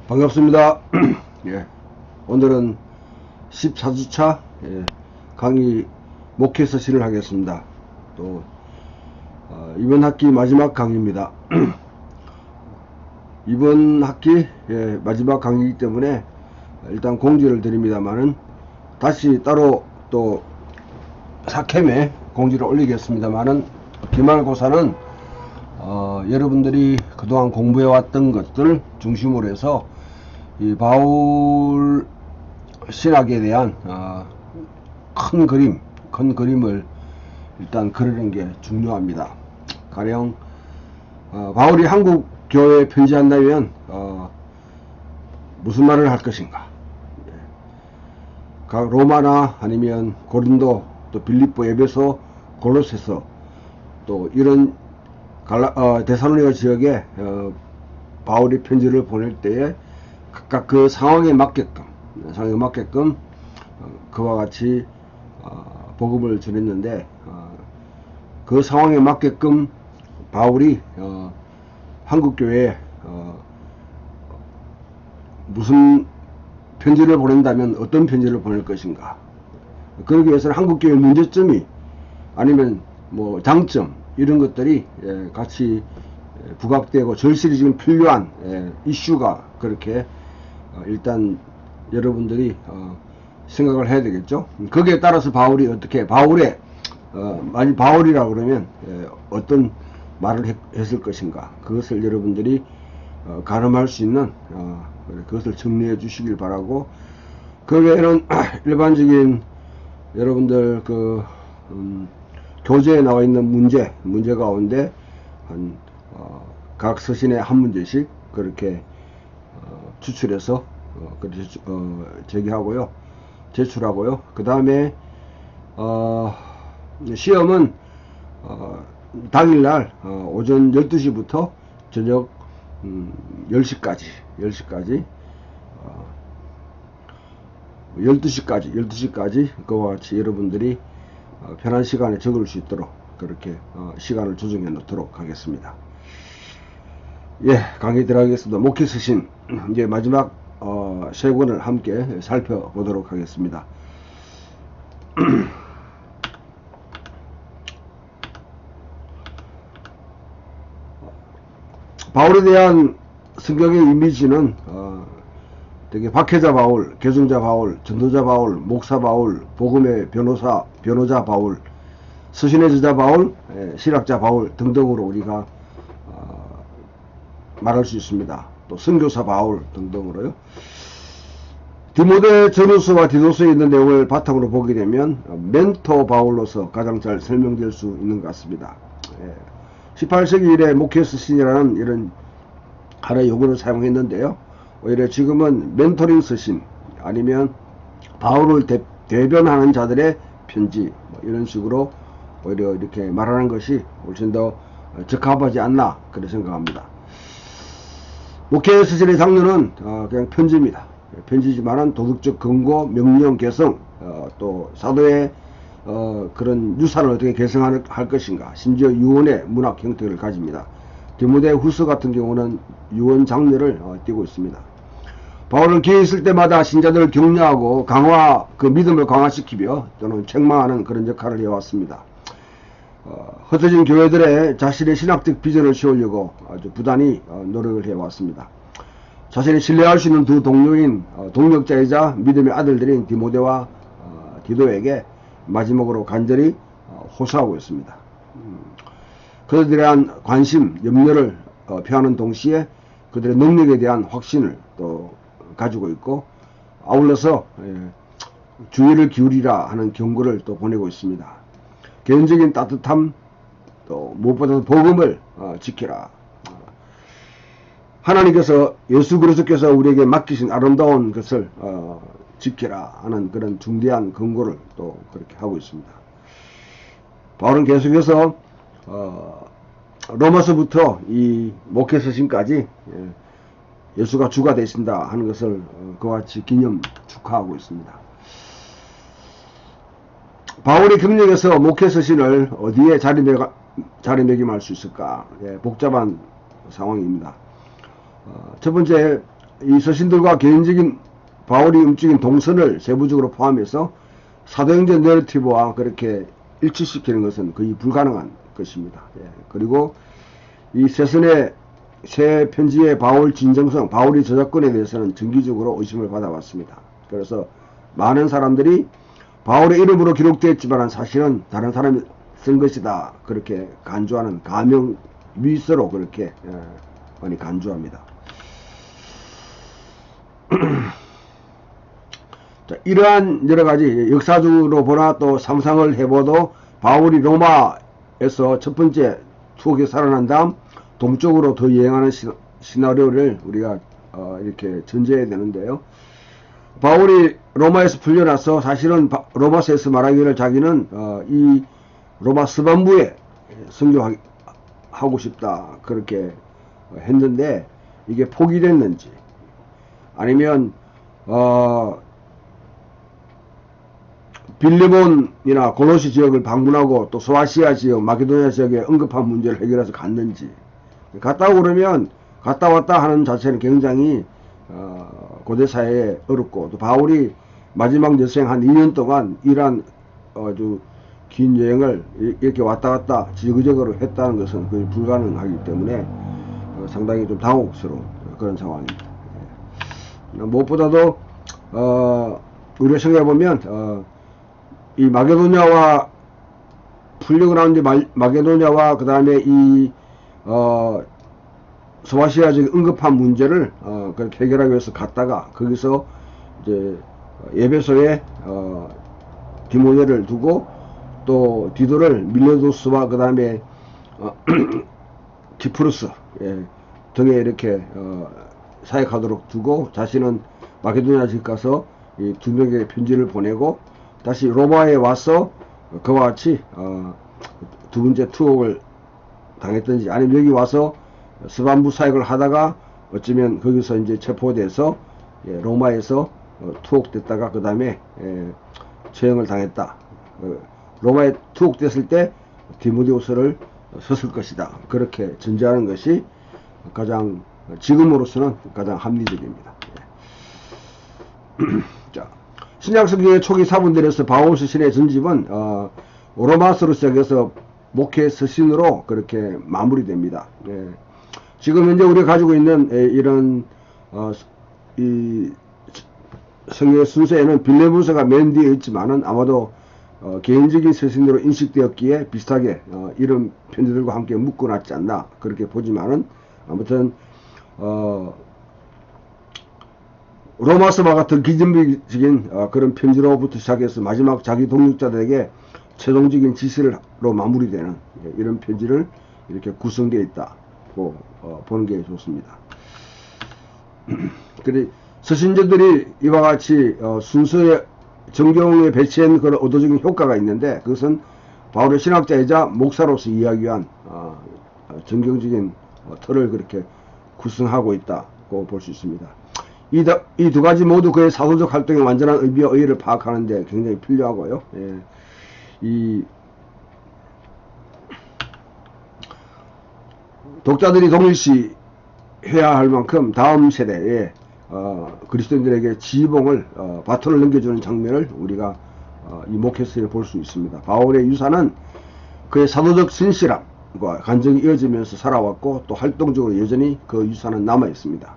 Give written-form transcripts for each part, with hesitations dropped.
반갑습니다. 예, 오늘은 14주차 강의 목회 서신을 하겠습니다. 또 이번 학기 마지막 강의입니다. 이번 학기 마지막 강의이기 때문에 일단 공지를 드립니다만은 다시 따로 또 사캠에 공지를 올리겠습니다만은 기말고사는 여러분들이 그동안 공부해왔던 것들 중심으로 해서 이 바울 신학에 대한 큰 그림을 일단 그리는 게 중요합니다. 가령 바울이 한국 교회에 편지한다면 무슨 말을 할 것인가? 각 로마나 아니면 고린도, 또 빌립보, 에베소, 골로새서, 또 이런 데살로니가 지역에 바울이 편지를 보낼 때에 각각 그 상황에 맞게끔 그와 같이 복음을 전했는데, 그 상황에 맞게끔 바울이 한국교회에 무슨 편지를 보낸다면 어떤 편지를 보낼 것인가, 그러기 위해서는 한국교회 문제점이 아니면 뭐 장점 이런 것들이 같이 부각되고 절실히 지금 필요한 이슈가 그렇게 일단 여러분들이 생각을 해야 되겠죠. 거기에 따라서 바울이 어떻게 만약 바울이라 그러면 어떤 말을 했을 것인가, 그것을 여러분들이 가늠할 수 있는 그것을 정리해 주시길 바라고, 그 외에는 일반적인 여러분들 교재에 나와 있는 문제 가운데 각 서신에 한 문제씩 그렇게 추출해서 제출하고요. 그 다음에 시험은 당일날 오전 12시부터 저녁 10시까지 12시까지 그와 같이 여러분들이 편한 시간에 적을 수 있도록 그렇게 시간을 조정해 놓도록 하겠습니다. 예, 강의 들어가겠습니다. 목회 서신 이제 마지막 세 권을 함께 살펴보도록 하겠습니다. 바울에 대한 성경의 이미지는 되게 박해자 바울, 개종자 바울, 전도자 바울, 목사 바울, 복음의 변호자 바울, 서신의 저자 바울, 신학자 바울 등등으로 우리가 말할 수 있습니다. 또 선교사 바울 등등으로요. 디모데 전후서와 디도서에 있는 내용을 바탕으로 보게 되면 멘토 바울로서 가장 잘 설명될 수 있는 것 같습니다. 18세기 이래 목회 서신이라는 이런 하나의 용어를 사용했는데요. 오히려 지금은 멘토링 서신 아니면 바울을 대변하는 자들의 편지 이런 식으로 오히려 이렇게 말하는 것이 훨씬 더 적합하지 않나 그렇게 생각합니다. 목회 서신의 장르는 그냥 편지입니다. 편지지만은 도덕적 근거, 명령, 개성, 또 사도의 그런 유산을 어떻게 개성할 것인가, 심지어 유언의 문학 형태를 가집니다. 디모데 후서 같은 경우는 유언 장르를 띠고 있습니다. 바울은 기회 있을 때마다 신자들을 격려하고 그 믿음을 강화시키며 또는 책망하는 그런 역할을 해왔습니다. 흩어진 교회들의 자신의 신학적 비전을 세우려고 아주 부단히 노력을 해왔습니다. 자신이 신뢰할 수 있는 두 동력자이자 믿음의 아들들인 디모데와 디도에게 마지막으로 간절히 호소하고 있습니다. 그들에 대한 관심, 염려를 표하는 동시에 그들의 능력에 대한 확신을 또 가지고 있고, 아울러서 주의를 기울이라 하는 경고를 또 보내고 있습니다. 개인적인 따뜻함, 또 무엇보다도 복음을 지켜라. 하나님께서 예수 그리스도께서 우리에게 맡기신 아름다운 것을 지켜라 하는 그런 중대한 경고를 또 그렇게 하고 있습니다. 바울은 계속해서 로마서부터 이 목회 서신까지 예수가 주가 되신다 하는 것을 그와 같이 축하하고 있습니다. 바울의 경력에서 목회 서신을 어디에 자리매김할 수 있을까? 복잡한 상황입니다. 첫 번째, 이 서신들과 개인적인 바울이 움직인 동선을 세부적으로 포함해서 사도행전 내러티브와 그렇게 일치시키는 것은 거의 불가능한 것입니다. 예. 그리고 이 세선의 새 편지의 바울 진정성, 바울이 저작권에 대해서는 정기적으로 의심을 받아왔습니다. 그래서 많은 사람들이 바울의 이름으로 기록되었지만 사실은 다른 사람이 쓴 것이다, 그렇게 간주하는 가명 미서로 그렇게 많이 간주합니다. 자, 이러한 여러가지 역사적으로 보나 또 상상을 해봐도 바울이 로마에서 첫 번째 투옥에 살아난 다음 동쪽으로 더 여행하는 시나리오를 우리가 이렇게 전제해야 되는데요. 바울이 로마에서 풀려나서 사실은 로마서에서 말하기를 자기는 이 로마 스반부에 선교하고 싶다, 그렇게 했는데 이게 포기됐는지 아니면 빌레몬이나 골로시 지역을 방문하고 또 소아시아 지역, 마케도니아 지역에 응급한 문제를 해결해서 갔는지, 갔다 그러면 갔다 왔다 하는 자체는 굉장히 고대사회에 어렵고, 또 바울이 마지막 여생 한 2년 동안 이러한 아주 긴 여행을 이렇게 왔다 갔다 지그재그로 했다는 것은 거의 불가능하기 때문에 상당히 좀 당혹스러운 그런 상황입니다. 무엇보다도 우리가 생각해보면 이 마게도냐와 풀려고 나오는데 마게도냐와 그 다음에 이 소아시아 지역 응급한 문제를 그렇게 해결하기 위해서 갔다가 거기서 이제 에베소에 디모데를 두고 또 디도를 밀레도스와 그 다음에 키프루스 등에 이렇게 사역하도록 두고 자신은 마게도냐 집 가서 이 두 명에게 편지를 보내고 다시 로마에 와서 그와 같이 두 번째 투옥을 당했든지, 아니면 여기 와서 스반부 사역을 하다가 어쩌면 거기서 이제 체포돼서 로마에서 투옥됐다가 그 다음에 처형을 당했다. 로마에 투옥됐을 때 디모데후서를 썼을 것이다, 그렇게 전제하는 것이 가장 지금으로서는 가장 합리적입니다. 자, 신약성경의 초기 사본들에서 바울 서신의 전집은 로마서로 시작해서 목회 서신으로 그렇게 마무리됩니다. 지금 현재 우리가 가지고 있는 이런 이 성경의 순서에는 빌레몬서가 맨 뒤에 있지만은 아마도 개인적인 서신으로 인식되었기에 비슷하게 이런 편지들과 함께 묶어놨지 않나, 그렇게 보지만은 아무튼 로마서와 같은 기존적인 그런 편지로부터 시작해서 마지막 자기 동역자들에게 최종적인 지시로 마무리되는 이런 편지를 이렇게 구성되어 있다고 보는 게 좋습니다. 그리고 서신자들이 이와 같이 순서에 정경에 배치한 그런 의도적인 효과가 있는데, 그것은 바울의 신학자이자 목사로서 이야기한 정경적인 틀을 그렇게 구성하고 있다고 볼 수 있습니다. 이 두 가지 모두 그의 사도적 활동의 완전한 의미와 의의를 파악하는 데 굉장히 필요하고요. 이 독자들이 동일시 해야 할 만큼 다음 세대에 그리스도인들에게 지휘봉을 바톤을 넘겨주는 장면을 우리가 이 목회서에 볼 수 있습니다. 바울의 유산은 그의 사도적 신실함과 간증이 이어지면서 살아왔고, 또 활동적으로 여전히 그 유산은 남아 있습니다.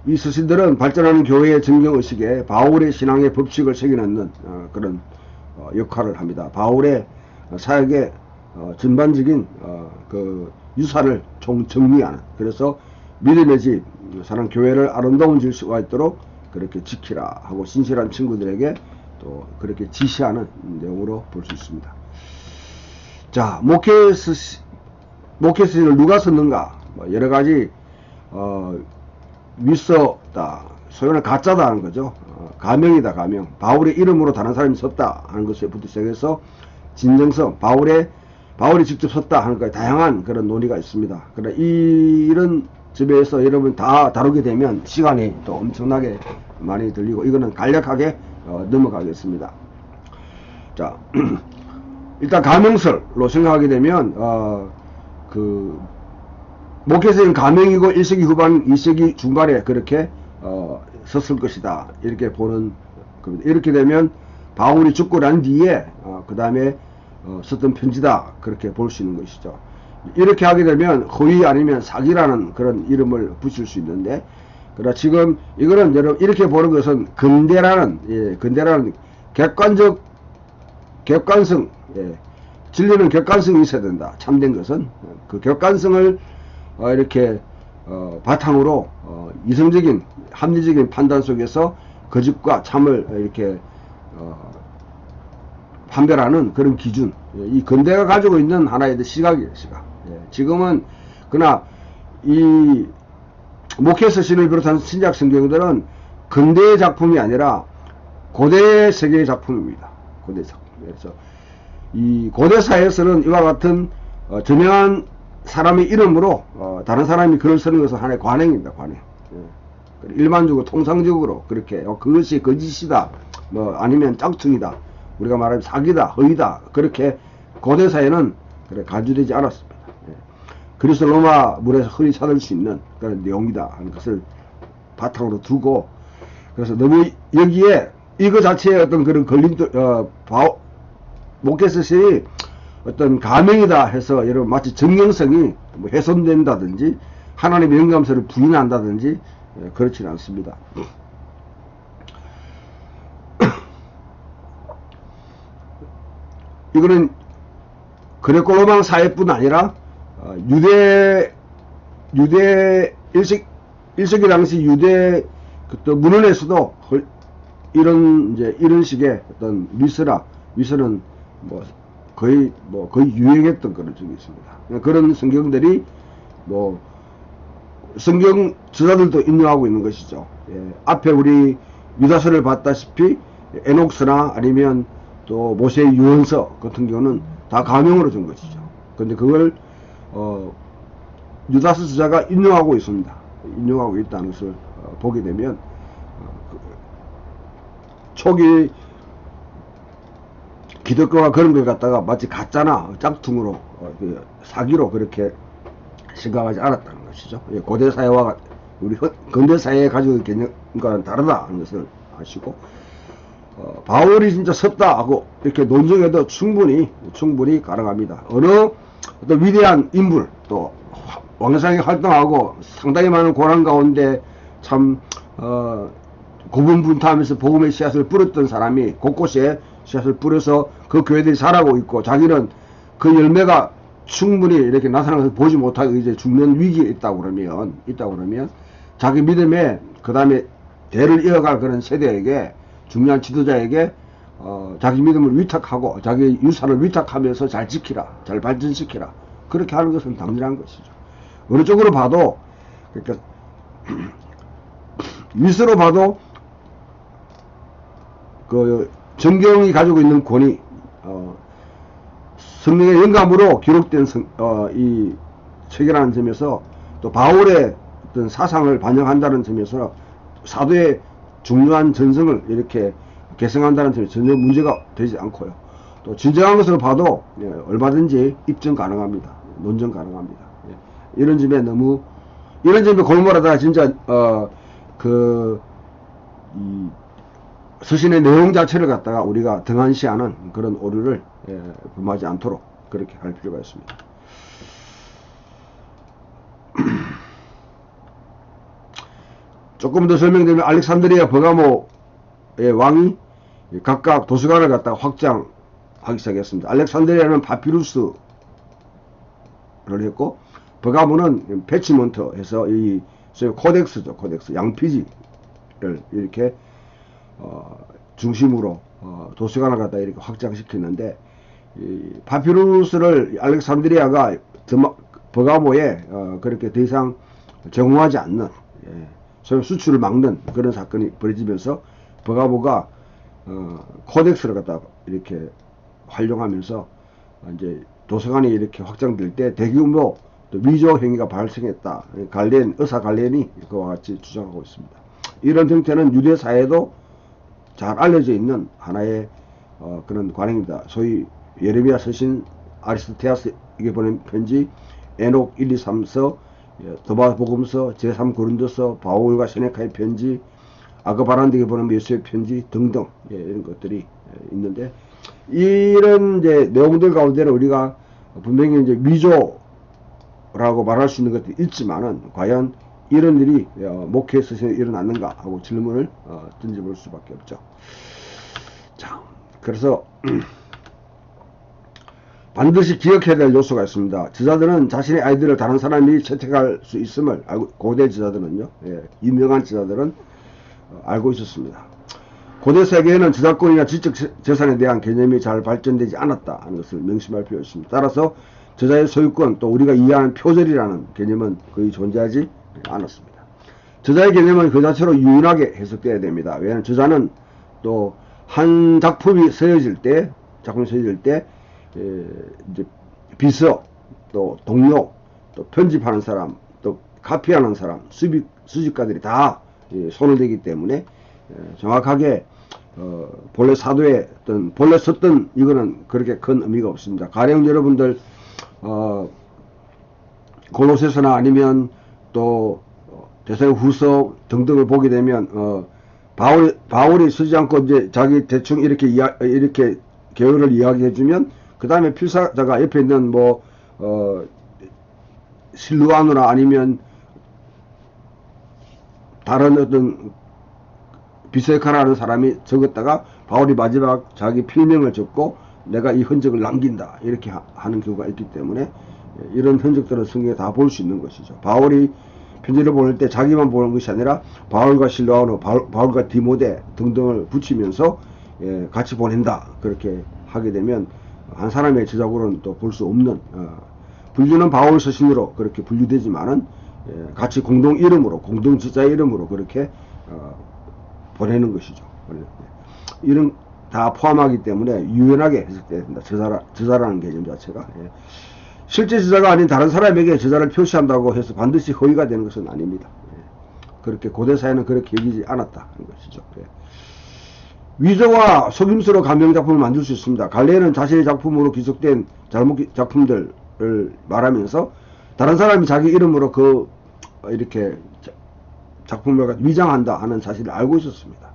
이 서신들은 발전하는 교회의 정경의식에 바울의 신앙의 법칙을 새겨넣는 그런 역할을 합니다. 바울의 사역의 전반적인 그 유사를 정리하는, 그래서 믿음의 집, 사랑 교회를 아름다운 질서가 있도록 그렇게 지키라 하고 신실한 친구들에게 또 그렇게 지시하는 내용으로 볼 수 있습니다. 자, 목회서신을 누가 썼는가? 여러가지 미서다, 소위는 가짜다 하는 거죠. 가명이다, 가명. 바울의 이름으로 다른 사람이 썼다 하는 것에부터 시작해서 진정성, 바울이 직접 썼다 하는 것까지 다양한 그런 논의가 있습니다. 그러나 이런 집에서 여러분 다 다루게 되면 시간이 또 엄청나게 많이 들리고, 이거는 간략하게 넘어가겠습니다. 자, 일단 가명설로 생각하게 되면 그 목회서는 가명이고 1세기 후반 2세기 중반에 그렇게 썼을 것이다. 이렇게 보는 겁니다. 이렇게 되면 바울이 죽고 난 뒤에 그 다음에 썼던 편지다. 그렇게 볼 수 있는 것이죠. 이렇게 하게 되면 허위 아니면 사기라는 그런 이름을 붙일 수 있는데, 그러나 지금 이거는 여러분 이렇게 보는 것은 근대라는 객관성, 진리는 객관성이 있어야 된다. 참된 것은 그 객관성을 이렇게 바탕으로 이성적인 합리적인 판단 속에서 거짓과 참을 이렇게 판별하는 그런 기준, 이 근대가 가지고 있는 하나의 시각이에요. 시각. 지금은 그러나 이 모케스 신을 비롯한 신약 성경들은 근대의 작품이 아니라 고대 세계의 작품입니다. 고대 작품. 그래서 이 고대 사회에서는 이와 같은 저명한 사람의 이름으로 다른 사람이 글을 쓰는 것은 하나의 관행입니다. 관행. 일반적으로 통상적으로 그렇게 그것이 거짓이다, 뭐 아니면 짝퉁이다, 우리가 말하면 사기다, 허위다, 그렇게 고대 사회는 그래 간주되지 않았습니다. 그래서 로마 물에서 흔히 찾을 수 있는 그런 내용이다 하는 것을 바탕으로 두고, 그래서 너무 여기에 이거 자체의 어떤 그런 걸림돌, 모케스시 어떤 가명이다 해서 여러분 마치 정형성이 뭐 훼손된다든지 하나님의 영감서를 부인한다든지 그렇지는 않습니다. 이거는 그레코 로마 사회뿐 아니라 유대 1세기 당시 유대 또 문헌에서도 이런 식의 어떤 미스는 거의 유행했던 그런 적이 있습니다. 그런 성경들이 성경 저자들도 인용하고 있는 것이죠. 앞에 우리 유다서를 봤다시피 에녹서나 아니면 또 모세의 유언서 같은 경우는 다 가명으로 준 것이죠. 근데 그걸 유다서 저자가 인용하고 있습니다. 인용하고 있다는 것을 보게 되면 초기 기독교가 그런 걸 갖다가 마치 가짜나 짝퉁으로 사기로 그렇게 생각하지 않았다는 것이죠. 고대 사회와 우리 근대 사회에 가지고 있는 개념과는 다르다는 것을 아시고, 바울이 진짜 섰다 하고 이렇게 논증해도 충분히 가능합니다. 어느 어떤 위대한 인물, 또 왕성하게 활동하고 상당히 많은 고난 가운데 참 고분분투하면서 복음의 씨앗을 뿌렸던 사람이 곳곳에 씨앗을 뿌려서 그 교회들이 자라고 있고, 자기는 그 열매가 충분히 이렇게 나타나서 보지 못하고 이제 죽는 위기에 있다고 그러면 자기 믿음에 그 다음에 대를 이어갈 그런 세대에게, 중요한 지도자에게 자기 믿음을 위탁하고 자기 유산을 위탁하면서 잘 지키라, 잘 발전시키라, 그렇게 하는 것은 당연한 것이죠. 어느 쪽으로 봐도, 그러니까 미스로 봐도 그 성경이 가지고 있는 권위, 성령의 영감으로 기록된 이 책이라는 점에서, 또 바울의 어떤 사상을 반영한다는 점에서 사도의 중요한 전성을 이렇게 개성한다는 점에 전혀 문제가 되지 않고요. 또 진정한 것으로 봐도 얼마든지 입증 가능합니다. 논증 가능합니다. 이런 점에 골몰하다가 진짜 이 서신의 내용 자체를 갖다가 우리가 등한시하는 그런 오류를 범하지 않도록 그렇게 할 필요가 있습니다. 조금 더 설명드리면, 알렉산드리아 버가모의 왕이 각각 도서관을 갖다가 확장하기 시작했습니다. 알렉산드리아는 파피루스를 했고, 버가모는 패치먼트 해서 이 코덱스죠. 코덱스, 양피지를 이렇게 중심으로 도서관을 갖다 이렇게 확장시켰는데, 이 파피루스를 알렉산드리아가 버가모에 그렇게 더 이상 제공하지 않는, 소위 수출을 막는 그런 사건이 벌어지면서 버가모가 코덱스를 갖다 이렇게 활용하면서 이제 도서관이 이렇게 확장될 때 대규모 또 위조 행위가 발생했다. 의사 갈렌이 그와 같이 주장하고 있습니다. 이런 형태는 유대 사회도 잘 알려져 있는 하나의 그런 관행입니다. 소위 예레미야 서신, 아리스토테아스에게 보낸 편지, 에녹 1, 2, 3서, 도마복음서, 제3 고린도서, 바울과 세네카의 편지, 아까 바란디게 보는 예수의 편지 등등 이런 것들이 있는데 이런 이제 내용들 가운데는 우리가 분명히 이제 위조라고 말할 수 있는 것도 있지만은 과연 이런 일이 목회에서 일어났는가 하고 질문을 던져볼 수밖에 없죠. 자, 그래서 반드시 기억해야 될 요소가 있습니다. 지자들은 자신의 아이들을 다른 사람이 채택할 수 있음을 알고, 고대 지자들은요, 유명한 지자들은 알고 있었습니다. 고대 세계에는 저작권이나 지적 재산에 대한 개념이 잘 발전되지 않았다 하는 것을 명심할 필요가 있습니다. 따라서 저자의 소유권, 또 우리가 이해하는 표절이라는 개념은 거의 존재하지 않았습니다. 저자의 개념은 그 자체로 유연하게 해석되어야 됩니다. 왜냐하면 저자는 또 한 작품이 쓰여질 때 이제 비서, 또 동료, 또 편집하는 사람, 또 카피하는 사람, 수집가들이 다 손을 대기 때문에 정확하게 본래 사도의 어떤 본래 썼던 이거는 그렇게 큰 의미가 없습니다. 가령 여러분들 골로새서나 아니면 또 데살로니가후서 등등을 보게 되면 바울이 쓰지 않고 이제 자기 대충 이렇게 계열을 이야기해주면 그 다음에 필사자가 옆에 있는 실루아누나 아니면 다른 어떤 비세카라는 사람이 적었다가 바울이 마지막 자기 필명을 적고 내가 이 흔적을 남긴다 이렇게 하는 경우가 있기 때문에 이런 흔적들은 성경에 다 볼 수 있는 것이죠. 바울이 편지를 보낼 때 자기만 보는 것이 아니라 바울과 실로아노, 바울과 디모데 등등을 붙이면서 같이 보낸다 그렇게 하게 되면 한 사람의 저작으로는 또 볼 수 없는 분류는 바울 서신으로 그렇게 분류되지만은 같이 공동 이름으로 공동 저자의 이름으로 그렇게 보내는 것이죠. 이런 다 포함하기 때문에 유연하게 해석돼야 된다. 저자라는 개념 자체가 실제 저자가 아닌 다른 사람에게 저자를 표시한다고 해서 반드시 허위가 되는 것은 아닙니다. 그렇게 고대사회는 그렇게 여기지 않았다 하는 것이죠. 위조와 속임수로 감명 작품을 만들 수 있습니다. 갈레는 자신의 작품으로 기록된 잘못 작품들을 말하면서 다른 사람이 자기 이름으로 이렇게 작품을 위장한다 하는 사실을 알고 있었습니다.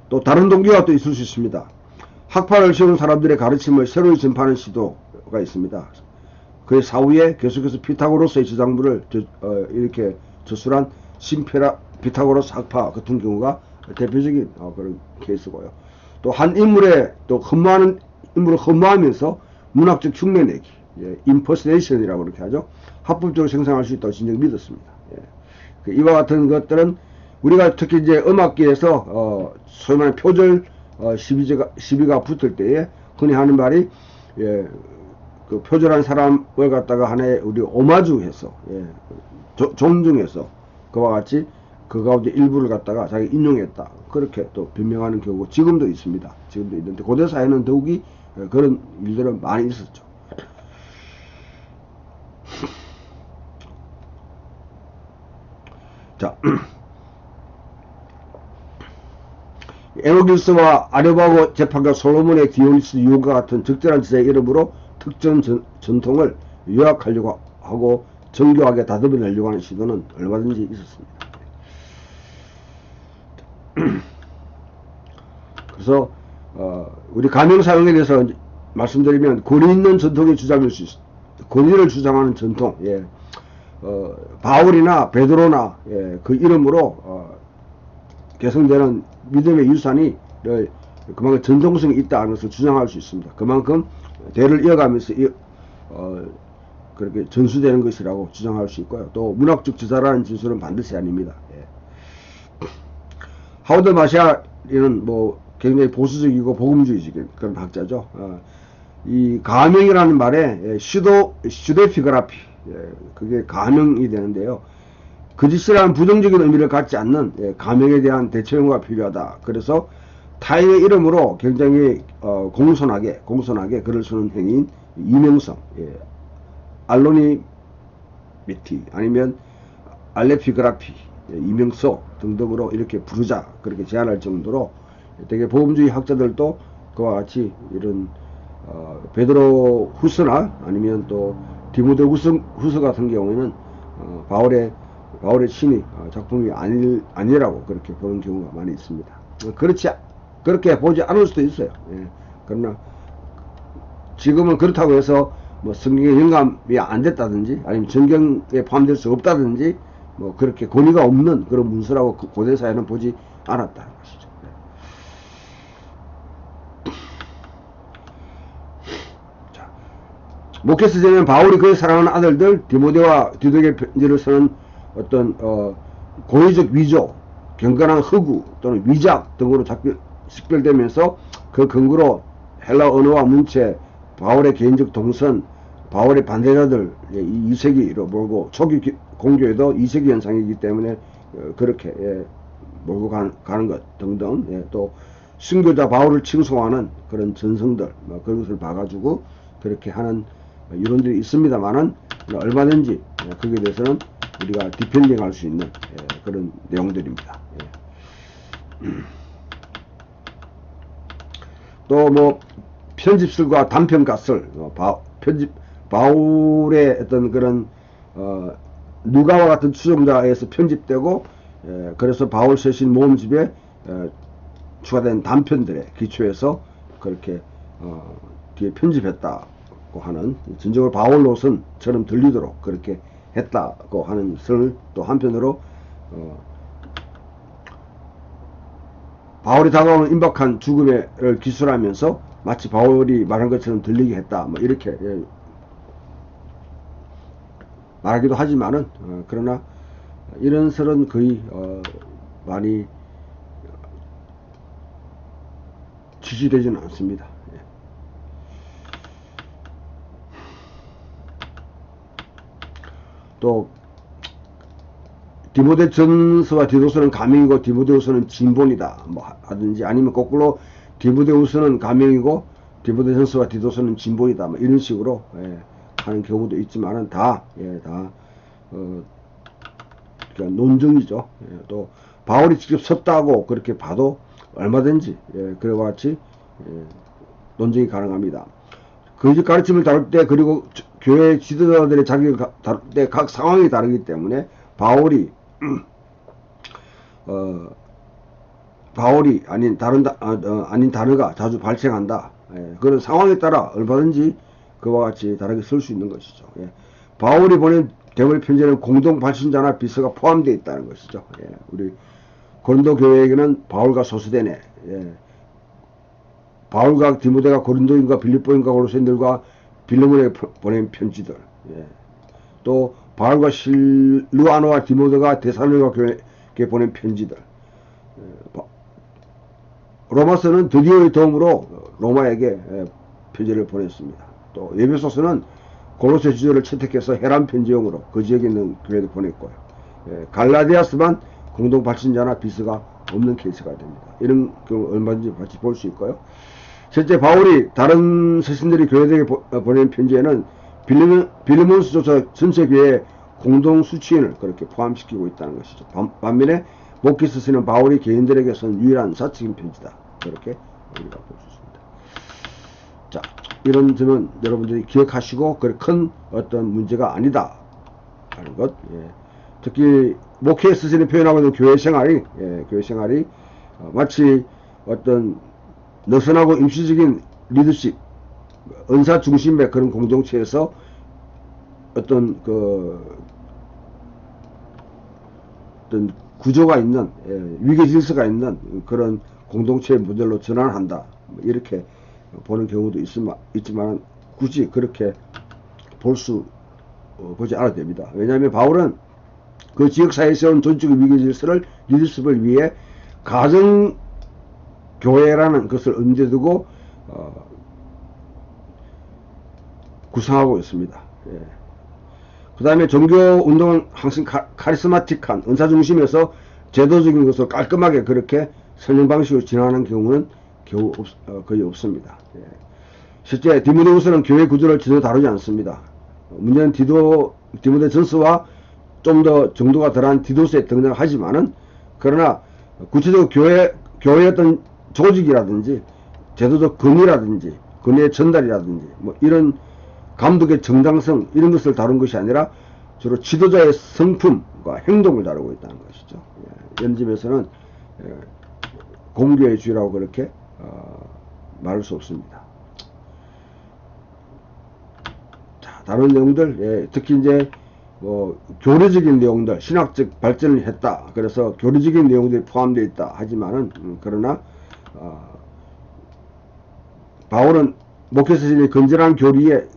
또 다른 동기가 또 있을 수 있습니다. 학파를 세운 사람들의 가르침을 새로이 전파하는 시도가 있습니다. 그의 사후에 계속해서 피타고라스의 저작물을 이렇게 저술한 피타고라스 학파 같은 경우가 대표적인 그런 케이스고요. 또 한 인물의 또 흠모하는 인물을 흠모하면서 문학적 흉내내기, impersonation이라고 그렇게 하죠. 합법적으로 생산할 수 있다고 진정히 믿었습니다. 이와 같은 것들은 우리가 특히 이제 음악계에서 소위 말하는 표절 시비가 붙을 때에 흔히 하는 말이 그 표절한 사람을 갖다가 하나의 우리 오마주해서 존중해서 그와 같이 그 가운데 일부를 갖다가 자기 인용했다 그렇게 또 변명하는 경우가 지금도 있습니다. 지금도 있는데 고대 사회는 더욱이 그런 일들은 많이 있었죠. 자, 에노길스와 아레바고 재판가 솔로몬의 디오니스 유가 같은 적절한 지자의 이름으로 특정 전통을 요약하려고 하고 정교하게 다듬어내려고 하는 시도는 얼마든지 있었습니다. 그래서 우리 가명 사용에 대해서 말씀드리면 권위 있는 전통의 주장일 수 있습니다. 권위를 주장하는 전통, 바울이나 베드로나 그 이름으로 개성되는 믿음의 유산이 그만큼 전통성이 있다는 것을 주장할 수 있습니다. 그만큼 대를 이어가면서 그렇게 전수되는 것이라고 주장할 수 있고요. 또 문학적 저자라는 진술은 반드시 아닙니다. 하워드 마샬이는 굉장히 보수적이고 복음주의적인 그런 학자죠. 이 가명이라는 말에 슈데피그라피, 그게 가명이 되는데요. 거짓이라는 부정적인 의미를 갖지 않는 가명에 대한 대처용어가 필요하다. 그래서 타인의 이름으로 굉장히 공손하게 글을 쓰는 행위인 이명성, 알로니미티 아니면 알레피그라피, 이명서 등등으로 이렇게 부르자 그렇게 제안할 정도로 되게 복음주의 학자들도 그와 같이 이런 베드로 후서나 아니면 또 디모데 후서 같은 경우에는 바울의 바울의 신이 작품이 아니라고 그렇게 보는 경우가 많이 있습니다. 그렇게 보지 않을 수도 있어요. 예. 그러나 지금은 그렇다고 해서 뭐 성경에 영감이 안 됐다든지 아니면 성경에 포함될 수 없다든지 뭐 그렇게 권위가 없는 그런 문서라고 고대사에는 보지 않았다는 것이죠. 자, 목회서 전에는 바울이 그의 사랑하는 아들들 디모데와 디도에게 편지를 쓰는 어떤 고의적 위조, 경건한 흑우 또는 위작 등으로 식별되면서 그 근거로 헬라 언어와 문체, 바울의 개인적 동선, 바울의 반대자들 이 2세기로 몰고 초기 공교에도 2세기 현상이기 때문에 그렇게 몰고 가는 것 등등 또 순교자 바울을 칭송하는 그런 전성들 그런 것을 봐가지고 그렇게 하는 이론들이 있습니다만은 얼마든지 거기에 대해서는 우리가 디펜딩 할 수 있는 그런 내용들입니다. 또 뭐 편집술과 단편가설 바울의 어떤 그런 누가와 같은 추종자에 의해서 편집되고 그래서 바울 서신 모음집에 추가된 단편들의 기초에서 그렇게 뒤에 편집했다고 하는 진정으로 바울 노선처럼 들리도록 그렇게 했다고 하는 설을 또 한편으로 바울이 다가오는 임박한 죽음을 기술하면서 마치 바울이 말한 것처럼 들리게 했다 뭐 이렇게 말하기도 하지만은 그러나 이런 설은 거의 많이 지지되지는 않습니다. 또 디모데 전서와 디도서는 가명이고 디모데후서는 진본이다 뭐 하든지 아니면 거꾸로 디모데후서는 가명이고 디모데 전서와 디도서는 진본이다 뭐 이런 식으로 하는 경우도 있지만은 다 그러니까 논증이죠. 또 바울이 직접 썼다고 그렇게 봐도 얼마든지 그와 같이 논증이 가능합니다. 거짓 가르침을 다룰 때 그리고 교회 지도자들의 자격을 다룰 때 각 상황이 다르기 때문에 바울이 아닌 아닌 단어가 자주 발생한다. 그런 상황에 따라 얼마든지 그와 같이 다르게 쓸 수 있는 것이죠. 바울이 보낸 데모데 편지에는 공동 발신자나 비서가 포함되어 있다는 것이죠. 우리 고린도 교회에게는 바울과 소수되네. 바울과 디모데가 고린도인과 빌립보인과 골로새인들과 빌레몬에게 보낸 편지들. 또 바울과 실루아노와 디모데가 데살로니가 교회에 보낸 편지들. 로마서는 드디어의 도움으로 로마에게 편지를 보냈습니다. 또 에베소서는 골로새 지도를 채택해서 해람 편지용으로 그 지역에 있는 교회에 보냈고요. 갈라디아서만 공동 발신자나 비서가 없는 케이스가 됩니다. 이런 경우 얼마든지 같이 볼 수 있고요. 실제 바울이 다른 서신들이 교회들에게 보낸 편지에는 빌레몬서조차 전체 교회의 공동 수취인을 그렇게 포함시키고 있다는 것이죠. 반면에 목회서는 바울이 개인들에게 쓴 유일한 사적인 편지다. 그렇게 우리가 볼 수 있습니다. 자, 이런 점은 여러분들이 기억하시고 그렇게 큰 어떤 문제가 아니다 하는 것. 특히 목회 스승이 표현하고 있는 교회 생활이 마치 어떤 느슨하고 임시적인 리더십, 은사 중심의 그런 공동체에서 어떤 어떤 구조가 있는 위계 질서가 있는 그런 공동체의 모델로 전환한다. 이렇게 보는 경우도 있지만 굳이 그렇게 보지 않아도 됩니다. 왜냐하면 바울은 그 지역사회에 세운 전적인 위계 질서를 리더십을 위해 가정 교회라는 것을 언제두고 구성하고 있습니다. 그 다음에 종교운동은 항상 카리스마틱한 은사 중심에서 제도적인 것을 깔끔하게 그렇게 설명 방식으로 진행하는 경우는 거의 없습니다. 실제 디모데후서는 교회 구조를 전혀 다루지 않습니다. 문제는 디모데 전서와 좀 더 정도가 덜한 디도서에 등장하지만은 그러나 구체적으로 교회의 어떤 조직이라든지 제도적 권위라든지 권위의 전달이라든지 뭐 이런 감독의 정당성 이런 것을 다룬 것이 아니라 주로 지도자의 성품과 행동을 다루고 있다는 것이죠. 이런 점에서는 공교의 주의라고 그렇게 말할 수 없습니다. 자, 다른 내용들, 특히 이제 교리적인 내용들, 신학적 발전을 했다. 그래서 교리적인 내용들이 포함되어 있다. 하지만은 그러나 바울은 목회자의 건전한 교리의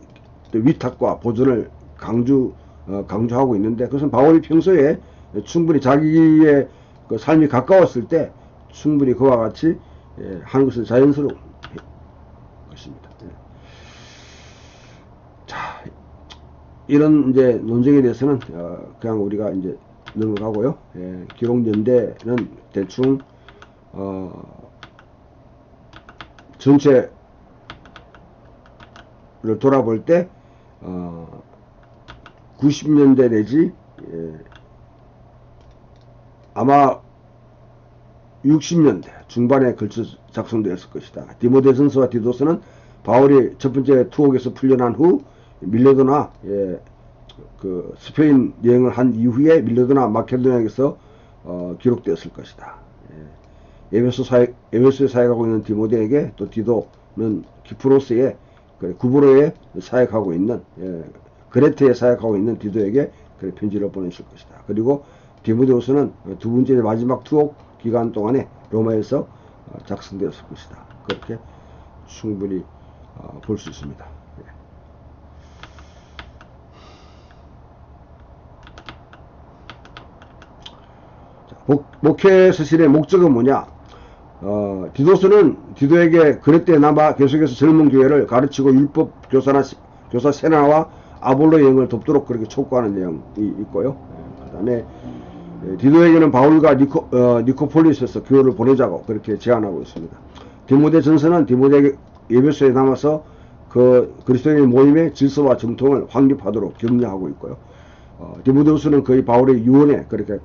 위탁과 보존을 강조하고 있는데, 그것은 바울이 평소에 충분히 자기의 그 삶이 가까웠을 때 충분히 그와 같이 하는 것은 자연스러운 것입니다. 자, 이런 이제 논쟁에 대해서는 그냥 우리가 이제 넘어가고요. 기록 연대는 대충 전체를 돌아볼 때 90년대 내지 아마 60년대 중반에 걸쳐 작성되었을 것이다. 디모데전서와 디도서는 바울이 첫 번째 투옥에서 풀려난 후 밀레도나 그 스페인 여행을 한 이후에 밀레도나 마케도니아에서 기록되었을 것이다. 에베소에 사역하고 있는 디모데에게 또 디도는 키프로스에 구브로에 사역하고 있는 그레테에 사역하고 있는 디도에게 편지를 보냈을 것이다. 그리고 디모데후서는 두 번째 마지막 투옥 기간 동안에 로마에서 작성되었을 것이다. 그렇게 충분히 볼 수 있습니다. 목회 서신의 목적은 뭐냐? 디도서는 디도에게 그레테에 남아 계속해서 젊은 교회를 가르치고 율법 교사 세나와 아볼로 여행을 돕도록 그렇게 촉구하는 내용이 있고요. 그 다음에 디도에게는 바울과 니코폴리스에서 교회를 보내자고 그렇게 제안하고 있습니다. 디모데 전서는 디모데에게 에베소에 남아서 그 그리스도인의 모임의 질서와 정통을 확립하도록 격려하고 있고요. 디모데후서는 거의 바울의 유언에 그렇게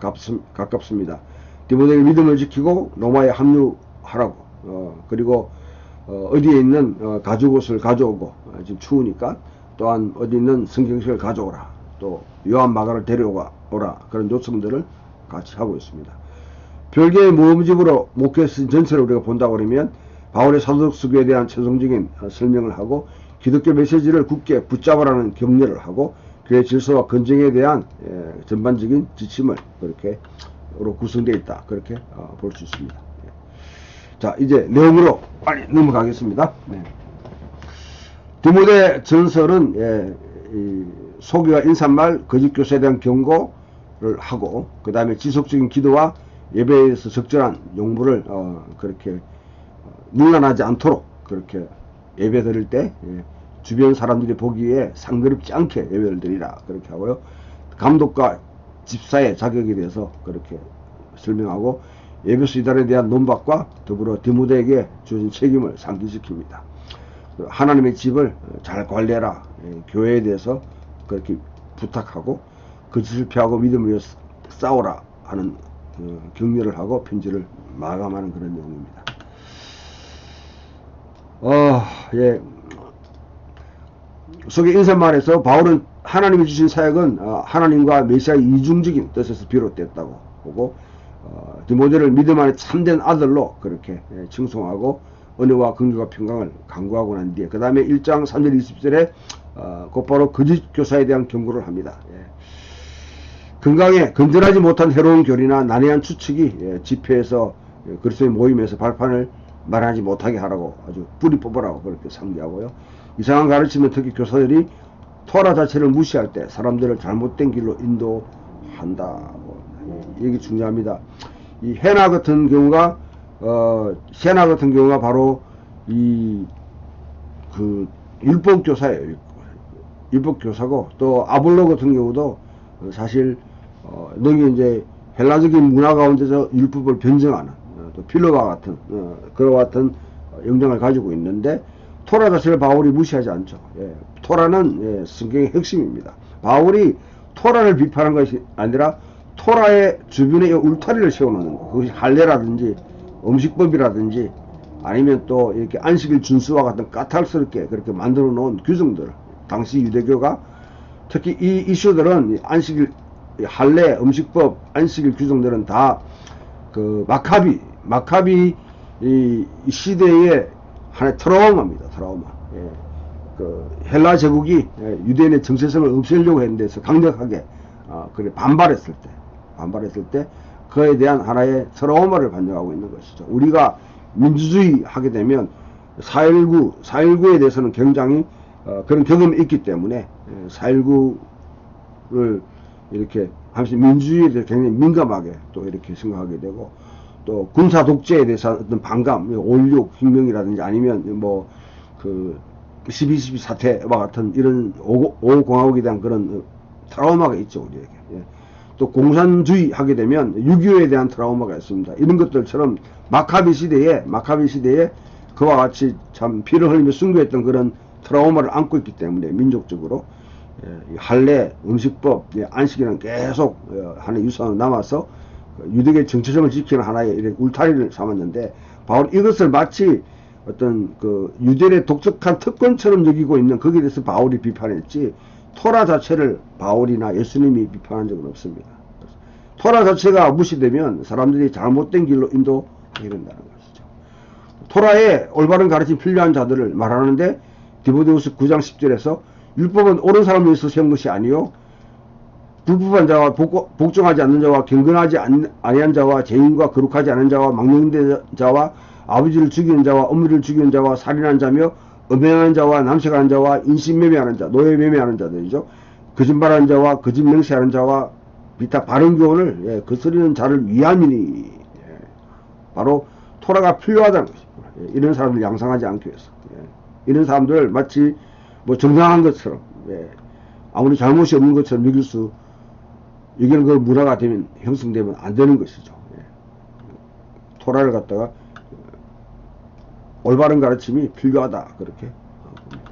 가깝습니다. 디모데에게 믿음을 지키고 로마에 합류하라고. 그리고 어디에 있는 가죽옷을 가져오고, 지금 추우니까 또한 어디 있는 성경책을 가져오라. 또 요한 마가를 데려오라. 그런 요청들을 같이 하고 있습니다. 별개의 모음집으로 목회서신 전체를 우리가 본다고 그러면 바울의 사도적 수교에 대한 최종적인 설명을 하고 기독교 메시지를 굳게 붙잡으라는 격려를 하고 교회 질서와 건정에 대한 전반적인 지침을 그렇게 구성되어 있다. 그렇게 볼 수 있습니다. 자, 이제 내용으로 빨리 넘어가겠습니다. 디모데 전설은 소교와 인사말, 거짓 교사에 대한 경고를 하고 그 다음에 지속적인 기도와 예배에서 적절한 용부를 그렇게 논란하지 않도록 그렇게 예배 드릴 때 주변 사람들이 보기에 상그럽지 않게 예배를 드리라 그렇게 하고요. 감독과 집사의 자격에 대해서 그렇게 설명하고 예배소 이단에 대한 논박과 더불어 디모데에게 주어진 책임을 상기시킵니다. 하나님의 집을 잘 관리해라. 교회에 대해서 그렇게 부탁하고 거짓을 피하고 믿음을 위해 싸우라 하는 격려를 하고 편지를 마감하는 그런 내용입니다. 속의 인사말에서 바울은 하나님이 주신 사역은 하나님과 메시아의 이중적인 뜻에서 비롯됐다고 보고 디모데를 믿음 안에 참된 아들로 그렇게 칭송하고 은혜와 긍휼과 평강을 강구하고 난 뒤에 그 다음에 1장 3절 20절에 곧바로 거짓 교사에 대한 경고를 합니다. 건강에 건전하지 못한 해로운 교리나 난해한 추측이 집회에서 그리스도의 모임에서 발판을 마련하지 못하게 하라고 아주 뿌리 뽑으라고 그렇게 상기하고요. 이상한 가르침은 특히 교사들이 토라 자체를 무시할 때 사람들을 잘못된 길로 인도한다. 이게 중요합니다. 이 헤나 같은 경우가 바로 그 율법 교사예요. 율법 교사고 또 아볼로 같은 경우도 사실 너희 이제 헬라적인 문화 가운데서 율법을 변증하는 또 필로가 같은 그와 같은 영향을 가지고 있는데 토라 자체를 바울이 무시하지 않죠. 토라는 성경의 핵심입니다. 바울이 토라를 비판한 것이 아니라 토라의 주변에 울타리를 세워놓는 것. 그것이 할례라든지 음식법이라든지 아니면 또 이렇게 안식일 준수와 같은 까탈스럽게 그렇게 만들어 놓은 규정들. 당시 유대교가 특히 이 이슈들은 이 안식일, 이 할례, 음식법, 안식일 규정들은 다 그 마카비 이 시대의 하나의 트라우마입니다. 트라우마. 예. 그 헬라 제국이 유대인의 정체성을 없애려고 했는데 강력하게 그래 반발했을 때 그에 대한 하나의 트라우마를 반영하고 있는 것이죠. 우리가 민주주의 하게 되면 4.19에 대해서는 굉장히 그런 경험이 있기 때문에 4.19를 이렇게 하면서 민주주의에 대해서 굉장히 민감하게 또 이렇게 생각하게 되고, 또 군사 독재에 대해서 어떤 반감, 5.16 혁명이라든지 아니면 뭐 그 12.12 사태와 같은 이런 5공화국에 대한 그런 트라우마가 있죠, 우리에게. 예. 또 공산주의 하게 되면 6.25에 대한 트라우마가 있습니다. 이런 것들처럼 마카비 시대에 그와 같이 참 피를 흘리며 순교했던 그런 트라우마를 안고 있기 때문에 민족적으로 할례, 음식법, 안식일은 계속 하나의 유산으로 남아서 유대계 정체성을 지키는 하나의 이렇게 울타리를 삼았는데, 바로 이것을 마치 어떤 그 유대의 독특한 특권처럼 여기고 있는, 거기에 대해서 바울이 비판했지, 토라 자체를 바울이나 예수님이 비판한 적은 없습니다. 토라 자체가 무시되면 사람들이 잘못된 길로 인도하게 된다는 것이죠. 토라에 올바른 가르침이 필요한 자들을 말하는데, 디모데후서 9장 10절에서 율법은 옳은 사람을 위해서 세운 것이 아니요 불법한 자와 복종하지 않는 자와 경건하지 아니한 자와 죄인과 거룩하지 않은 자와 망령된 자와 아버지를 죽이는 자와 어머니를 죽이는 자와 살인한 자며 음행하는 자와 남색하는 자와 인신매매하는 자, 노예매매하는 자들이죠. 거짓말하는 자와 거짓 맹세하는 자와 비타 바른 교훈을 거스르는 자를 위함이니, 바로 토라가 필요하다는 것입니다. 이런 사람들 양상하지 않기 위해서. 이런 사람들 마치 뭐 정상한 것처럼, 아무리 잘못이 없는 것처럼 여기는 그 문화가 되면, 형성되면 안 되는 것이죠. 토라를 갖다가 올바른 가르침이 필요하다, 그렇게 봅니다.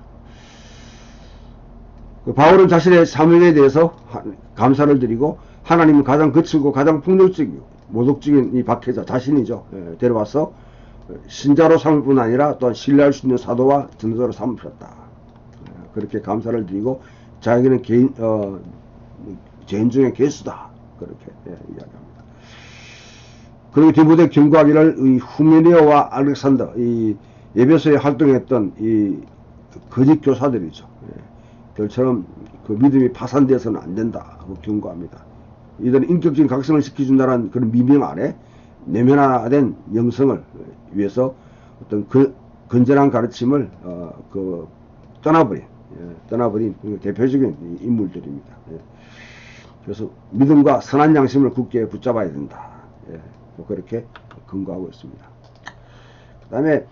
바울은 자신의 사명에 대해서 감사를 드리고, 하나님은 가장 거칠고 가장 폭력적이고 모독적인 이 박해자 자신이죠. 데려와서 신자로 삼을 뿐 아니라 또한 신뢰할 수 있는 사도와 전도자로 삼으셨다. 그렇게 감사를 드리고, 자기는 죄인 중에 괴수다, 그렇게 이야기합니다. 그리고 디모데 경고하기를 이 후메네오와 알렉산더, 이 에베소에 활동했던 이 거짓 교사들이죠. 별처럼 그 믿음이 파산되어서는 안 된다 하고 경고합니다. 이들은 인격적인 각성을 시켜준다는 그런 미명 아래 내면화된 영성을 위해서 어떤 건전한 가르침을 떠나버린 대표적인 인물들입니다. 그래서 믿음과 선한 양심을 굳게 붙잡아야 된다. 그렇게 근거하고 있습니다. 그 다음에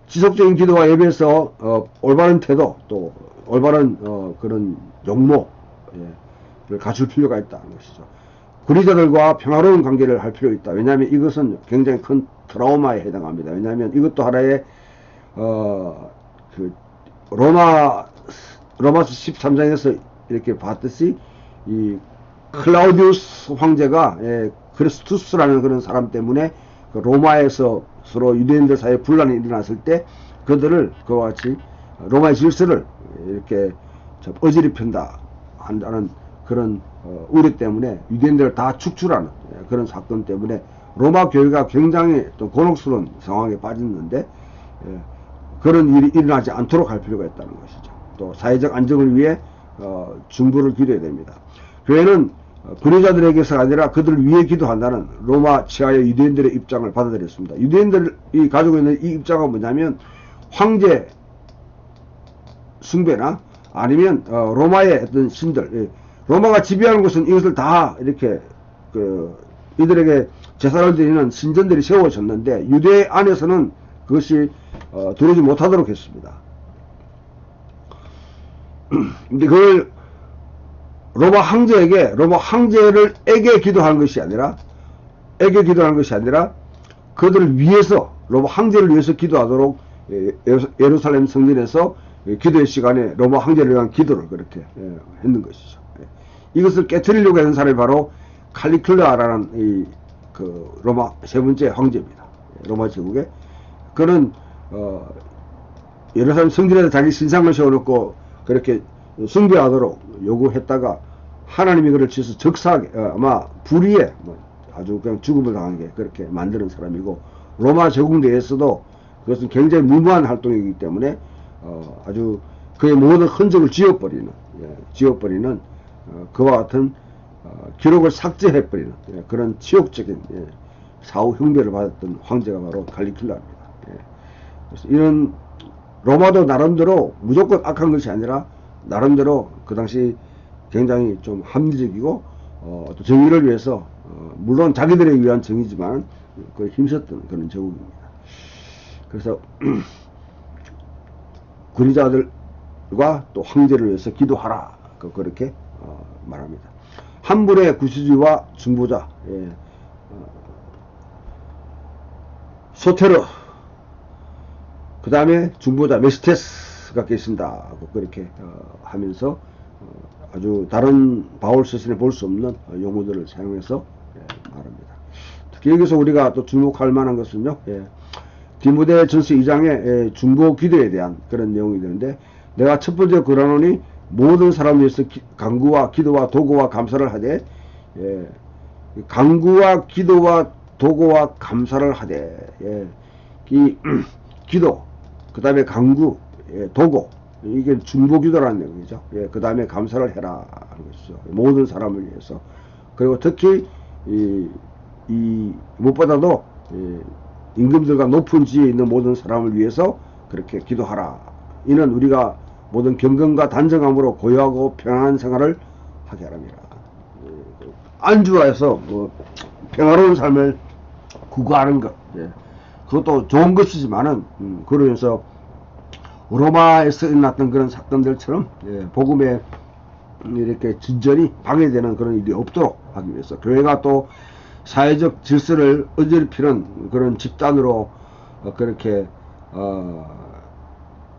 지속적인 기도와 예배에서 올바른 태도, 또 올바른 그런 용모를 갖출 필요가 있다는 것이죠. 구리자들과 평화로운 관계를 할 필요가 있다. 왜냐하면 이것은 굉장히 큰 트라우마에 해당합니다. 왜냐하면 이것도 하나의 그 로마서 13장에서 이렇게 봤듯이 이 클라우디우스 황제가 그리스투스라는 그런 사람 때문에 그 로마에서 서로 유대인들 사이에 분란이 일어났을 때 그들을 그와 같이 로마의 질서를 이렇게 어지럽힌다 한다는 그런 우려 때문에 유대인들을 다 축출하는 그런 사건 때문에 로마 교회가 굉장히 또 곤혹스러운 상황에 빠졌는데, 그런 일이 일어나지 않도록 할 필요가 있다는 것이죠. 또 사회적 안정을 위해 중보를 기도해야 됩니다. 교회는 불의자들에게서가 아니라 그들을 위해 기도한다는 로마 치하의 유대인들의 입장을 받아들였습니다. 유대인들이 가지고 있는 이 입장은 뭐냐면, 황제 숭배나 아니면 로마의 어떤 신들, 로마가 지배하는 것은 이것을 다 이렇게 이들에게 제사를 드리는 신전들이 세워졌는데, 유대 안에서는 그것이 들어오지 못하도록 했습니다. 근데 그걸 로마 황제에게 기도하는 것이 아니라 그들을 위해서, 로마 황제를 위해서 기도하도록 예루살렘 성전에서 기도의 시간에 로마 황제를 위한 기도를 그렇게 했는 것이죠. 이것을 깨트리려고 하는 사람이 바로 칼리큘라라는 그 로마 세 번째 황제입니다. 로마 제국에. 그는 예루살렘 성전에서 자기 신상을 세워놓고 그렇게 숭배하도록 요구했다가 하나님이 그를 치서 적사하게 아마 불의에 아주 그냥 죽음을 당하게 그렇게 만드는 사람이고, 로마 제국내에서도 그것은 굉장히 무모한 활동이기 때문에 아주 그의 모든 흔적을 지워버리는 그와 같은 기록을 삭제해버리는 그런 치욕적인 사후 흉배를 받았던 황제가 바로 칼리큘라입니다. 그래서 이런 로마도 나름대로 무조건 악한 것이 아니라 나름대로 그 당시 굉장히 좀 합리적이고 또 정의를 위해서 물론 자기들에 위한 정의지만 그 힘썼던 그런 제국입니다. 그래서 군의자들과 또 황제를 위해서 기도하라 그렇게 말합니다. 한불의 구시주와 중보자 소테르, 그 다음에 중보자 메스테스가 계신다고 그렇게 하면서 아주 다른 바울 서신에 볼 수 없는 용어들을 사용해서 말합니다. 특히 여기서 우리가 또 주목할 만한 것은요, 디모데 전서 2장의 중보 기도에 대한 그런 내용이 되는데, 내가 첫 번째 그러노니 모든 사람을 위해서 간구와 기도와 도구와 감사를 하되, 간구와 기도와 도구와 감사를 하되, 이 기도, 그 다음에 간구, 도구, 이게 중보기도라는 내용이죠. 그 다음에 감사를 해라 하는 것이죠. 모든 사람을 위해서. 그리고 특히 무엇보다도 임금들과 높은 지위에 있는 모든 사람을 위해서 그렇게 기도하라. 이는 우리가 모든 경건과 단정함으로 고요하고 평안한 생활을 하게 하랍니다. 안주하여서 평화로운 삶을 구가하는 것, 그것도 좋은 것이지만은 그러면서 로마에서 일어났던 그런 사건들처럼 복음에 이렇게 진전이 방해되는 그런 일이 없도록 하기 위해서 교회가 또 사회적 질서를 어지럽히는 그런 집단으로 그렇게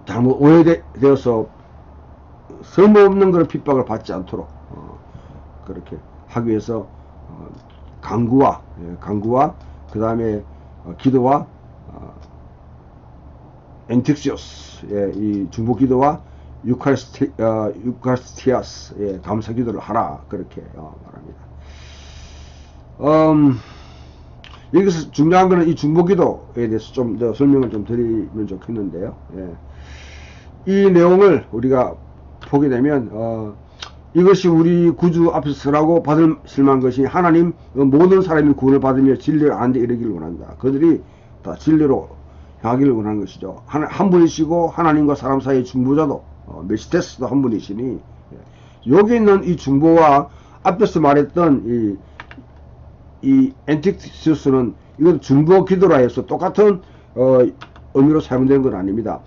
잘못 오해되어서 쓸모없는 그런 핍박을 받지 않도록 그렇게 하기 위해서 간구와 그 다음에 기도와 엔틱시오스, 이 중보 기도와 유카리스티아스, 감사 기도를 하라 그렇게 말합니다. 여기서 중요한 것은 이 중보 기도에 대해서 좀 더 설명을 좀 드리면 좋겠는데요. 이 내용을 우리가 보게 되면 이것이 우리 구주 앞에서 서라고 받을 실망한 것이, 하나님 모든 사람이 구원을 받으며 진리를 아는데 이르기를 원한다. 그들이 다 진리로 향하기를 원하는 것이죠. 한 분이시고 하나님과 사람 사이의 중보자도 메시테스도 한 분이시니, 여기 있는 이 중보와 앞에서 말했던 이 엔틱시스는 이건 중보 기도라 해서 똑같은 의미로 사용되는 건 아닙니다.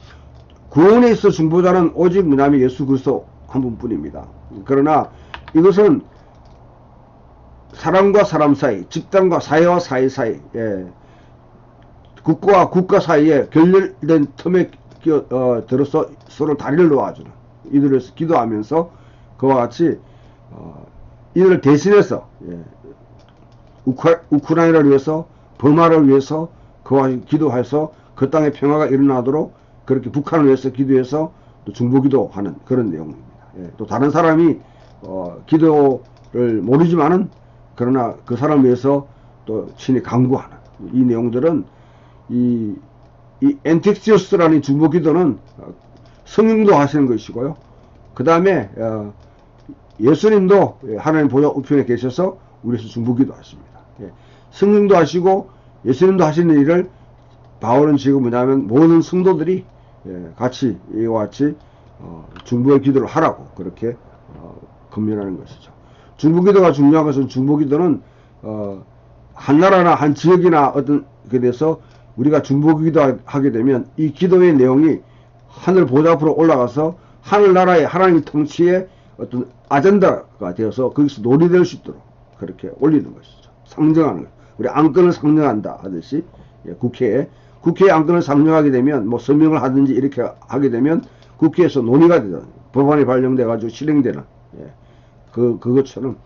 구원에 있어 중보자는 오직 뭐냐면 예수 그리스도 한 분뿐입니다. 그러나 이것은 사람과 사람 사이, 집단과 사회와 사회 사이, 국가와 국가 사이에 결렬된 틈에 들어서 서로 다리를 놓아주는 이들을 기도하면서 그와 같이 이들을 대신해서 우크라이나를 위해서, 버마를 위해서 그와 기도해서 그 땅에 평화가 일어나도록 그렇게 북한을 위해서 기도해서 또 중보기도하는 그런 내용입니다. 또 다른 사람이 기도를 모르지만은 그러나 그 사람을 위해서 또 친히 간구하는 이 내용들은 이 엔틱시오스라는 중보기도는 성령도 하시는 것이고요. 그 다음에 예수님도 하나님 보좌 우편에 계셔서 우리에서 중보기도 하십니다. 성령도 하시고 예수님도 하시는 일을 바울은 지금 뭐냐면 모든 성도들이 같이 이와 같이 중보의 기도를 하라고 그렇게 권면하는 것이죠. 중보기도가 중요한 것은, 중보기도는 한 나라나 한 지역이나 어떤 게 돼서 우리가 중보기도 하게 되면 이 기도의 내용이 하늘 보좌 앞으로 올라가서 하늘나라의 하나님 통치의 어떤 아젠다가 되어서 거기서 논의될 수 있도록 그렇게 올리는 것이죠. 상정하는 것. 우리 안건을 상정한다 하듯이 국회에 안건을 상정하게 되면 뭐 서명을 하든지 이렇게 하게 되면 국회에서 논의가 되는, 법안이 발령돼 가지고 실행되는 그것처럼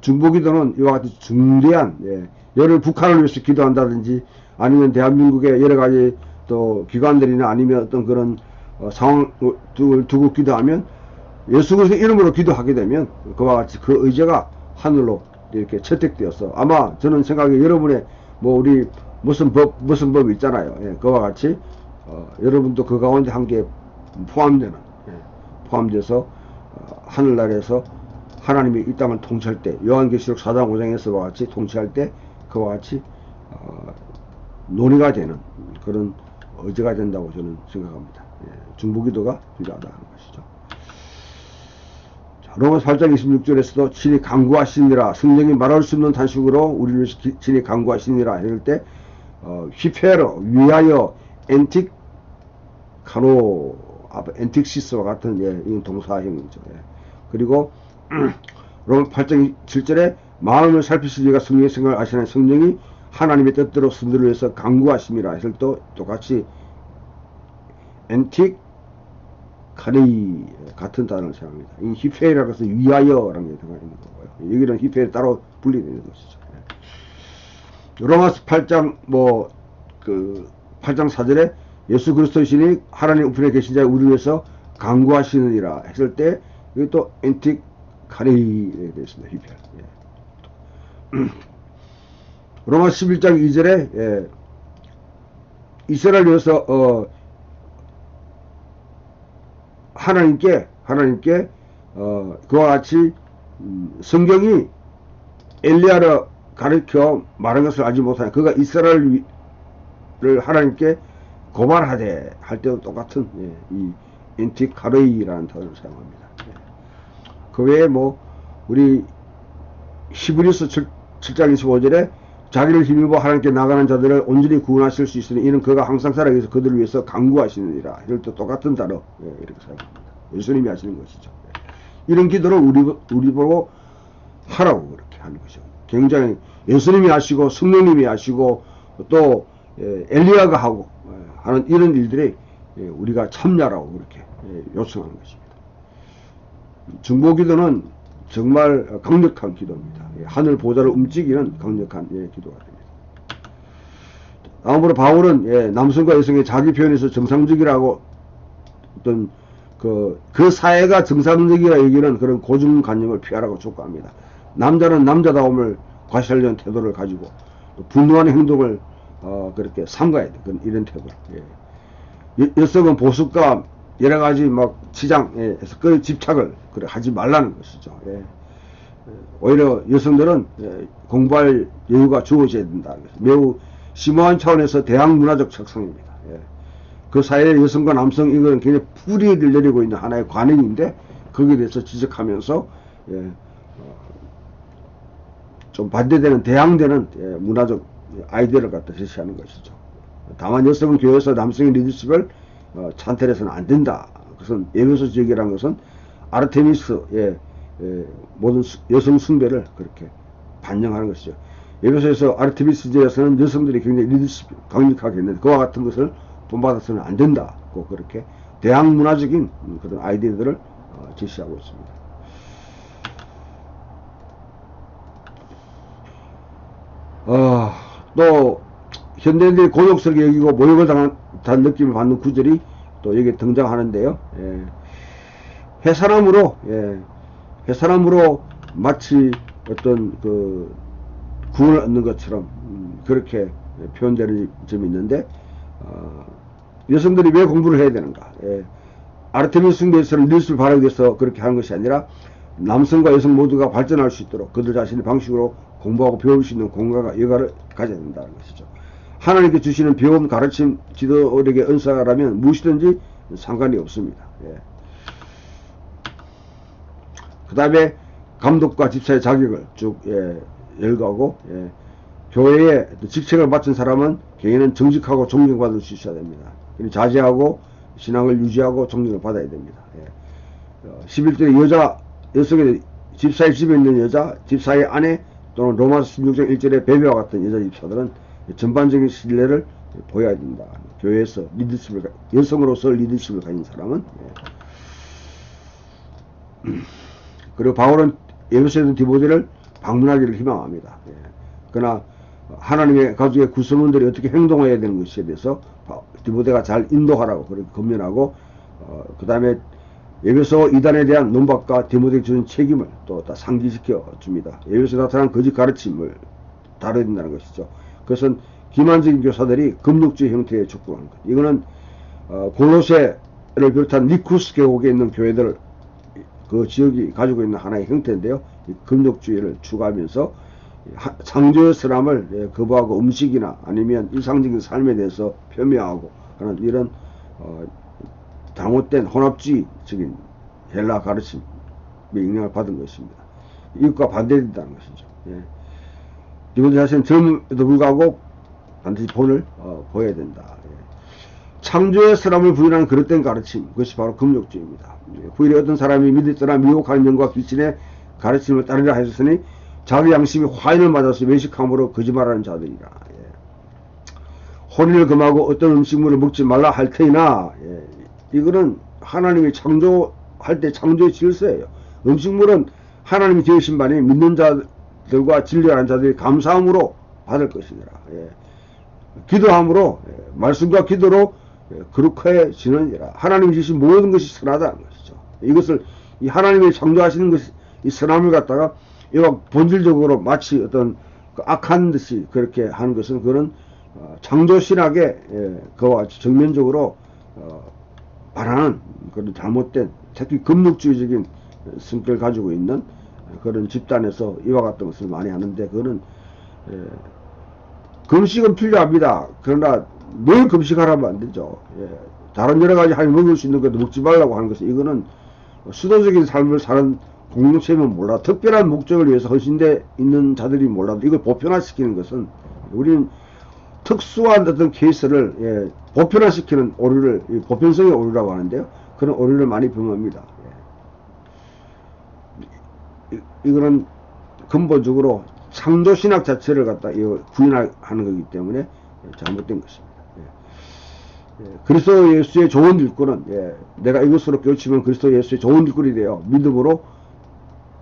중보기도는 이와 같이 중대한 예를 북한을 위해서 기도한다든지 아니면 대한민국의 여러 가지 또 기관들이나 아니면 어떤 그런 상황을 두고 기도하면 예수 그리스도 이름으로 기도하게 되면 그와 같이 그 의제가 하늘로 이렇게 채택되어서 아마 저는 생각에 여러분의 뭐 우리 무슨 법이 있잖아요. 예, 그와 같이 여러분도 그 가운데 함께 포함되는 포함돼서 하늘나라에서 하나님이 이 땅을 통치할 때 요한계시록 4장 5장에서와 같이 통치할 때 그와 같이 논의가 되는 그런 의제가 된다고 저는 생각합니다. 예, 중보기도가 필요하다 하는 것이죠. 자, 로마서 8장 26절에서도 친히 강구하시니라 성령이 말할 수 없는 단식으로 우리를 친히 강구하시니라 이럴 때 휘페러 위하여 엔틱카노 엔틱시스와 같은 이건 동사형이죠. 예. 그리고 로마 8장 7절에 마음을 살피실 리가 성령의 생각을 아시는 성령이 하나님의 뜻대로 성도를 위해서 강구하심이라 해서 또 똑같이 엔틱 카레이 같은 단어를 사용합니다. 이 히페이라고 해서 위하여라는 게 들어가 있는 거고요. 여기는 히페이 따로 분리되는 것이죠. 로마서 8장 8장 4절에 예수 그리스도의 신이 하나님 우편에 계신 자의 우리 위해서 강구하시느니라 했을 때 이게 또 엔틱 카레이에 되었습니다. 히페이. 로마 11장 2절에 이스라엘 위해서 하나님께 그와 같이 성경이 엘리야를 가르쳐 말한 것을 알지 못하냐 그가 이스라엘을 하나님께 고발하되 할 때도 똑같은 이 엔티카레이라는 단어를 사용합니다. 그 외에 우리 히브리서 7장 25절에 자기를 힘입어 하나님께 나가는 자들을 온전히 구원하실 수 있으니 이는 그가 항상 살아계셔서 그들을 위해서 강구하시느니라. 이럴 때 똑같은 단어 이렇게 사용합니다. 예수님이 하시는 것이죠. 이런 기도를 우리 보고 하라고 그렇게 하는 것이죠. 굉장히 예수님이 하시고 성령님이 하시고 또 엘리야가 하고 하는 이런 일들이 우리가 참여하라고 그렇게 요청하는 것입니다. 중보기도는 정말 강력한 기도입니다. 하늘 보좌를 움직이는 강력한 기도가 됩니다. 다음으로 바울은 남성과 여성의 자기 표현에서 정상적이라고 어떤 그 사회가 정상적이라 여기는 그런 고정관념을 피하라고 촉구합니다. 남자는 남자다움을 과시하려는 태도를 가지고 분노하는 행동을 그렇게 삼가야 돼. 이런 태도. 여성은 보습과 여러 가지 치장에서 그 집착을 하지 말라는 것이죠. 오히려 여성들은 공부할 여유가 주어져야 된다. 매우 심오한 차원에서 대학 문화적 특성입니다. 그 사회의 여성과 남성 이거는 굉장히 뿌리를 내리고 있는 하나의 관행인데 거기에 대해서 지적하면서 좀 반대되는 대항되는 문화적 아이디어를 갖다 제시하는 것이죠. 다만 여성은 교회에서 남성의 리더십을 찬탈해서는 안 된다. 그것은 에베소 지역이라는 것은 아르테미스의 모든 여성 숭배를 그렇게 반영하는 것이죠. 에베소에서 아르테미스 지역에서는 여성들이 굉장히 리더십이 강력하게 있는데 그와 같은 것을 본받아서는 안 된다. 그렇게 대항 문화적인 그런 아이디어들을 제시하고 있습니다. 또 현대인들이 곤욕스럽게 여기고 모욕을 당한 느낌을 받는 구절이 또 여기에 등장하는데요. 회사람으로 마치 어떤 그 구원을 얻는 것처럼 그렇게 표현되는 점이 있는데 여성들이 왜 공부를 해야 되는가? 아르테미스 숭배에서는 리더십을 바라기 위해서 그렇게 하는 것이 아니라 남성과 여성 모두가 발전할 수 있도록 그들 자신의 방식으로 공부하고 배울 수 있는 공간과 여가를 가져야 된다는 것이죠. 하나님께 주시는 배움, 가르침, 지도력의 은사라면 무엇이든지 상관이 없습니다. 그 다음에 감독과 집사의 자격을 쭉 열거하고 교회에 직책을 맡은 사람은 개인은 정직하고 존경받을 수 있어야 됩니다. 자제하고 신앙을 유지하고 존경을 받아야 됩니다. 11절에 여성의 집사의 집에 있는 여자, 집사의 아내 또는 로마서 16장 1절의 베베와 같은 여자 집사들은 전반적인 신뢰를 보여야 된다. 교회에서 여성으로서 리더십을 가진 사람은 그리고 바울은 에베소에 있는 디모데를 방문하기를 희망합니다. 그러나 하나님의 가족의 구성원들이 어떻게 행동해야 되는 것에 대해서 디모데가 잘 인도하라고 그렇게 권면하고 그 다음에 에베소 이단에 대한 논박과 디모데에게 주는 책임을 또 다 상기시켜 줍니다. 에베소에 나타난 거짓 가르침을 다뤄야 된다는 것이죠. 그것은 기만적인 교사들이 금욕주의 형태의 촉구하는 것. 이거는 골로새를 비롯한 니쿠스 계곡에 있는 교회들 그 지역이 가지고 있는 하나의 형태인데요. 이 금욕주의를 추구하면서 창조의 선함을 거부하고 음식이나 아니면 일상적인 삶에 대해서 폄훼하고 하는 이런 잘못된 혼합주의적인 헬라 가르침의 영향을 받은 것입니다. 이것과 반대된다는 것이죠. 예. 디모데 자신은 젊음에도 불구하고 반드시 본을 보여야 된다. 예. 창조의 사람을 부인하는 그릇된 가르침, 그것이 바로 금욕주의입니다. 예. 후일에 어떤 사람이 믿었더라 미혹하는 영과 귀신의 가르침을 따르려 하였으니 자기 양심이 화인을 맞아서 외식함으로 거짓말하는 자들이라. 예. 혼인을 금하고 어떤 음식물을 먹지 말라 할 테이나, 예. 이거는 하나님이 창조할 때 창조의 질서예요. 음식물은 하나님이 되신 바니 믿는 자들과 진리하는 자들이 감사함으로 받을 것이니라. 예. 기도함으로, 예. 말씀과 기도로 거룩해지느니라. 하나님이 주신 모든 것이 선하다는 것이죠. 이것을 이 하나님이 창조하시는 것이 이 선함을 갖다가 이와 본질적으로 마치 어떤 악한 듯이 그렇게 하는 것은 그런 창조신학의 그와 같이 정면적으로 반하는 그런 잘못된 특히 금욕주의적인 성격을 가지고 있는 그런 집단에서 이와 같은 것을 많이 하는데, 그거는 금식은 필요합니다. 그러나 늘 금식하라면 안 되죠. 다른 여러 가지 하면 먹을 수 있는 것도 먹지 말라고 하는 것은 이거는 수도적인 삶을 사는 공동체면 몰라, 특별한 목적을 위해서 헌신되어 있는 자들이 몰라도 이걸 보편화시키는 것은, 우리는 특수한 어떤 케이스를 보편화시키는 오류를 보편성의 오류라고 하는데요. 그런 오류를 많이 범합니다. 이거는 근본적으로 창조신학 자체를 갖다 부인하는 거기 때문에 잘못된 것입니다. 그리스도 예수의 좋은 일꾼은 내가 이것으로 깨우치면 그리스도 예수의 좋은 일꾼이 되어 믿음으로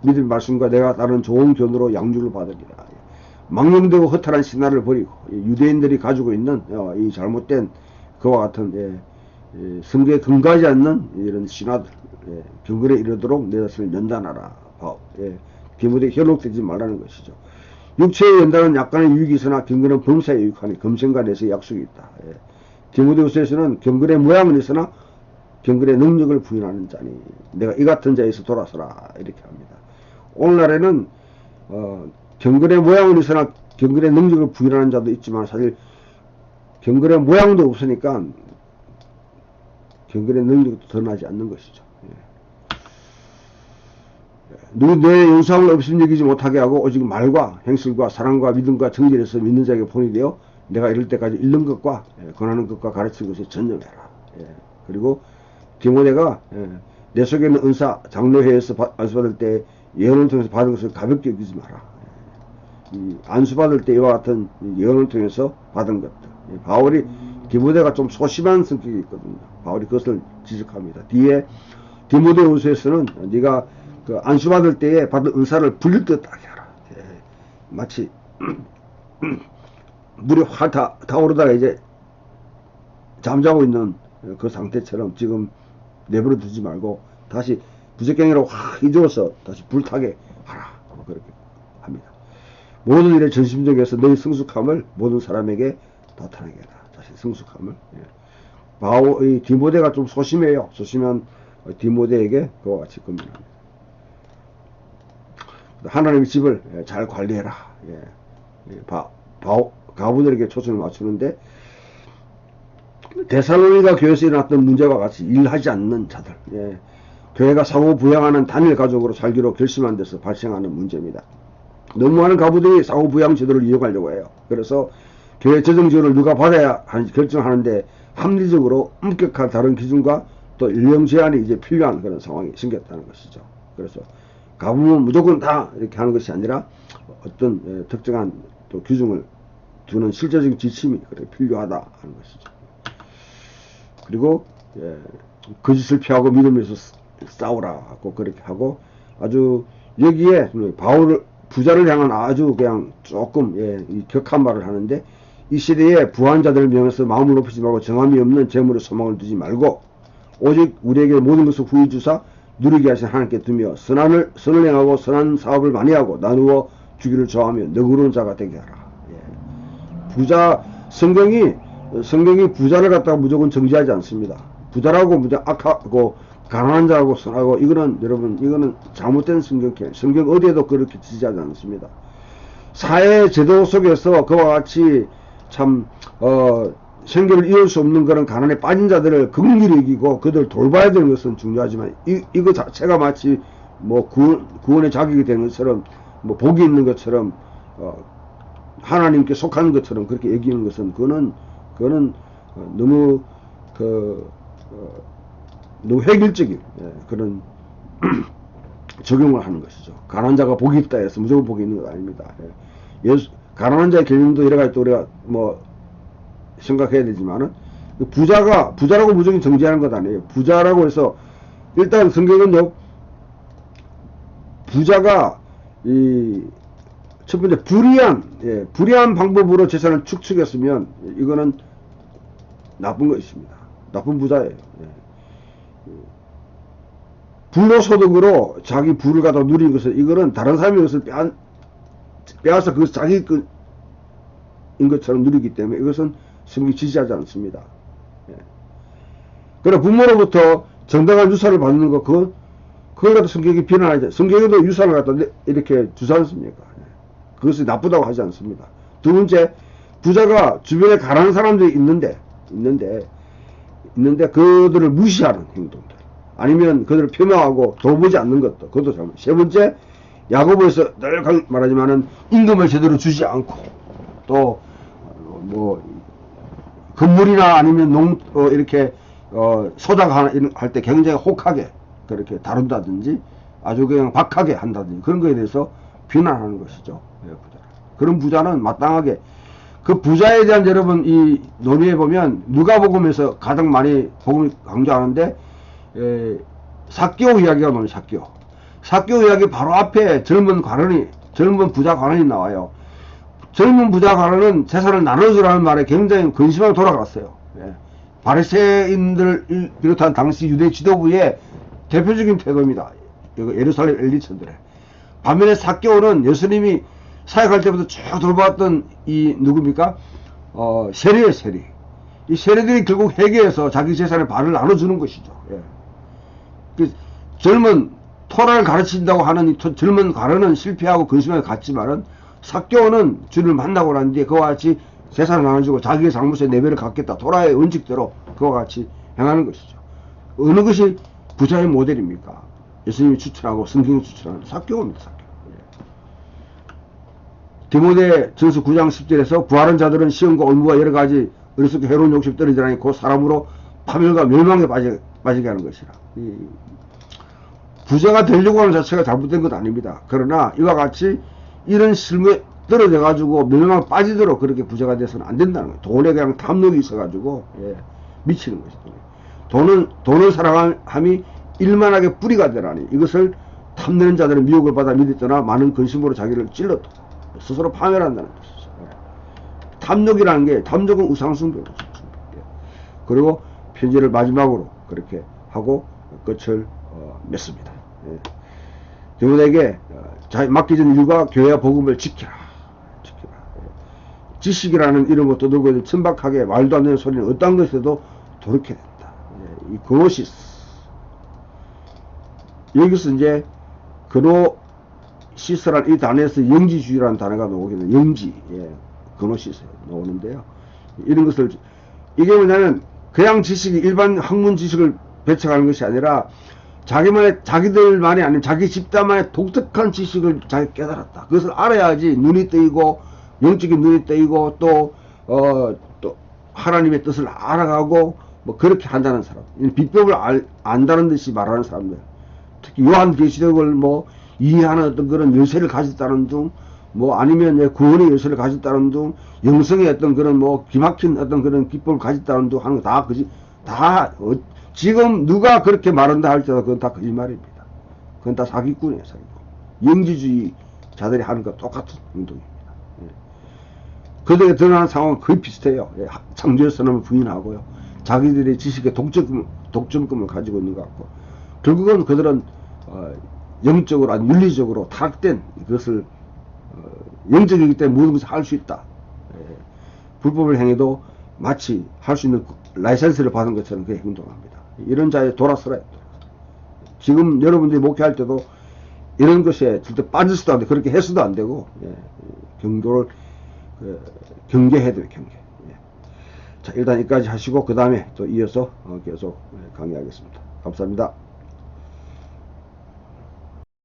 믿음 말씀과 내가 다른 좋은 견으로 양육을 받으리라. 망령되고 허탈한 신화를 버리고 유대인들이 가지고 있는 이 잘못된 그와 같은 성경에 근거하지 않는 이런 신화들 경건에 이르도록 내 자신을 연단하라. 디모데에 현혹되지 말라는 것이죠. 육체의 연단은 약간의 유익이 있으나 경건은 범사에 유익하니 검생과 내세의 약속이 있다. 디모데후서에서는 경건의 모양은 있으나 경건의 능력을 부인하는 자니 내가 이 같은 자에서 돌아서라 이렇게 합니다. 오늘날에는 경건의 모양은 있으나 경건의 능력을 부인하는 자도 있지만 사실 경건의 모양도 없으니까 경건의 능력도 드러나지 않는 것이죠. 내 영상을 없음 여기지 못하게 하고 오직 말과 행실과 사랑과 믿음과 정결에서 믿는 자에게 본이 되어 내가 이럴 때까지 잃는 것과 권하는 것과 가르치는 것에 전념해라. 그리고 디모데가 내 속에 있는 은사 장로회에서 안수받을 때 예언을 통해서 받은 것을 가볍게 여기지 마라. 이 안수받을 때 이와 같은 예언을 통해서 받은 것들. 바울이 디모데가 좀 소심한 성격이 있거든요. 바울이 그것을 지적합니다. 뒤에 디모데후서에서는 네가 그 안수받을 때에 받은 은사를 불릴 듯 하게 하라. 마치 물이 확 타오르다가 이제 잠자고 있는 그 상태처럼 지금 내버려 두지 말고 다시 부적경이로 확 잊어서 다시 불타게 하라. 그렇게 합니다. 모든 일에 전심적에서 너희 성숙함을 모든 사람에게 나타나게 해라. 자신 성숙함을. 바울, 디모데가 좀 소심해요. 소심한 디모데에게 그와 같이 권면합니다. 하나님의 집을 잘 관리해라. 가부들에게 초점을 맞추는데, 데살로니가 교회에서 일어났던 문제와 같이 일하지 않는 자들, 교회가 상호 부양하는 단일 가족으로 살기로 결심한 데서 발생하는 문제입니다. 너무 많은 가부들이 상호 부양 제도를 이용하려고 해요. 그래서 교회 재정 지원을 누가 받아야 하는지 결정하는데 합리적으로 엄격한 다른 기준과 또 연령 제한이 이제 필요한 그런 상황이 생겼다는 것이죠. 그래서 가부면 무조건 다 이렇게 하는 것이 아니라 어떤 특정한 또 규정을 두는 실제적인 지침이 그렇게 필요하다 하는 것이죠. 그리고 거짓을 피하고 믿음에서 싸우라 하고 그렇게 하고, 아주 여기에 바울을 부자를 향한 아주 그냥 조금 이 격한 말을 하는데, 이 시대에 부한자들을 명해서 마음을 높이지 말고 정함이 없는 재물에 소망을 두지 말고 오직 우리에게 모든 것을 후히 주사 누리게 하신 하나님께 두며 선을 행하고 선한 사업을 많이 하고 나누어 주기를 좋아하며 너그러운 자가 되게 하라. 예. 성경이 부자를 갖다가 무조건 정지하지 않습니다. 부자라고 무조건 악하고 가난한 자하고 선하고 이거는 여러분 이거는 잘못된 성경 어디에도 그렇게 지지하지 않습니다. 사회 제도 속에서 그와 같이 참 생계를 이을 수 없는 그런 가난에 빠진 자들을 긍휼히 여기고 그들 돌봐야 되는 것은 중요하지만 이거 자체가 마치 뭐 구원의 자격이 되는 것처럼 뭐 복이 있는 것처럼 하나님께 속하는 것처럼 그렇게 여기는 것은 그거는 너무 너무 획일적인 그런 적용을 하는 것이죠. 가난한 자가 복이 있다 해서 무조건 복이 있는 것 아닙니다. 가난한 자의 개념도 여러 가지 또 우리가 뭐 생각해야 되지만은 부자라고 무조건 정지하는 것 아니에요. 부자라고 해서 일단 성경은요 부자가 첫 번째 불의한 방법으로 재산을 축적했으면 이거는 나쁜 것입니다. 나쁜 부자예요. 불로소득으로 자기 부를 갖다 누리는 것은 이거는 다른 사람의 것을 빼앗아 그것을 자기 인 것처럼 누리기 때문에 이것은 성경이 지지하지 않습니다. 그러나 부모로부터 정당한 유산을 받는 것 그걸 갖다 성경이 비난하지 성경에도 유산을 갖다 이렇게 주지 않습니까? 그것이 나쁘다고 하지 않습니다. 두 번째 부자가 주변에 가난한 사람들이 있는데 그들을 무시하는 행동들 아니면 그들을 폄하하고 돌보지 않는 것도 그것도 잘못. 세 번째 야고보에서 늘 말하지만은 임금을 제대로 주지 않고 또 뭐 건물이나 아니면 이렇게 소작할 때 굉장히 혹하게 그렇게 다룬다든지 아주 그냥 박하게 한다든지 그런 거에 대해서 비난하는 것이죠. 그런 부자는 마땅하게 그 부자에 대한 여러분 이 논의해 보면 누가복음에서 가장 많이 복음을 강조하는데 삭개오 이야기가 나와요. 삭개오 이야기 바로 앞에 젊은 부자 관원이 나와요. 젊은 부자 관원은 재산을 나눠주라는 말에 굉장히 근심하고 돌아갔어요. 바리새인들을 비롯한 당시 유대 지도부의 대표적인 태도입니다. 예루살렘 엘리트들의. 반면에 삭개오는 예수님이 사역할 때부터 쭉 돌봐왔던 누굽니까? 세리예요, 세리. 이 세리들이 결국 회개해서 자기 재산의 반을 나눠주는 것이죠. 젊은 토라를 가르친다고 하는 이 젊은 가르는 실패하고 근심하게 갔지만은 삭개오는 주를 만나고 난 뒤에 그와 같이 재산을 나눠주고 자기의 장부서에 내배를 갖겠다. 토라의 원칙대로 그와 같이 행하는 것이죠. 어느 것이 부자의 모델입니까? 예수님이 추천하고 성경이 추천하는 삭개오입니다. 삭개오. 디모데 전서 9장 10절에서 부활한 자들은 시험과 올무와 여러가지 어리석고 해로운 욕심 떨어지라니 그 사람으로 파멸과 멸망에 빠지게 하는 것이라. 부자가 되려고 하는 자체가 잘못된 것 아닙니다. 그러나 이와 같이 이런 실무에 떨어져 가지고 멸망에 빠지도록 그렇게 부자가 돼서는 안 된다는 거예요. 돈에 그냥 탐욕이 있어 가지고 미치는 것이죠. 돈을 사랑함이 일만하게 뿌리가 되라니 이것을 탐내는 자들은 미혹을 받아 믿었더나 많은 근심으로 자기를 찔렀다. 스스로 파멸한다는 것이죠. 탐욕이라는 게 탐욕은 우상숭배죠. 그리고 편지를 마지막으로 그렇게 하고 끝을 맺습니다. 디모데에게 맡겨진 일과 교회와 복음을 지키라. 지식이라는 이름으로 떠들고 있는 천박하게 말도 안 되는 소리는 어떤 것에도 돌이켜야 된다. 이 그노시스. 여기서 이제 그노시스라는 이 단어에서 영지주의라는 단어가 나오게 됩니다. 영지. 그노시스 나오는데요. 이런 것을 이게 뭐냐면 그냥 지식이 일반 학문 지식을 배척하는 것이 아니라 자기들만이 아닌 자기 집단만의 독특한 지식을 자기 깨달았다. 그것을 알아야지 눈이 뜨이고 영적인 눈이 뜨이고 또 하나님의 뜻을 알아가고 뭐 그렇게 한다는 사람. 비법을 안다는 듯이 말하는 사람들. 특히 요한계시록을 뭐 이해하는 어떤 그런 열쇠를 가졌다는 둥, 뭐 아니면 구원의 열쇠를 가졌다는 둥, 영성의 어떤 그런 뭐 기막힌 어떤 그런 기법을 가졌다는 둥 하는 거 다 그지 지금 누가 그렇게 말한다 할지라도 그건 다 거짓말입니다. 그건 다 사기꾼이에요, 사기꾼. 영지주의자들이 하는 거 똑같은 행동입니다. 그들에게 드러나는 상황은 거의 비슷해요. 창조의 선언을 부인하고요. 자기들의 지식의 독점금을 가지고 있는 것 같고. 결국은 그들은 영적으로 아니 윤리적으로 타락된 그것을 영적이기 때문에 모든 것을 할 수 있다. 불법을 행해도 마치 할 수 있는 라이센스를 받은 것처럼 그렇게 행동합니다. 이런 자에 돌아서라. 지금 여러분들이 목회할 때도 이런 것에 절대 빠져서도 안 돼. 그렇게 해서도 안 되고, 경도를, 경계해야 돼요, 경계. 자, 일단 여기까지 하시고, 그 다음에 또 이어서 계속 강의하겠습니다. 감사합니다.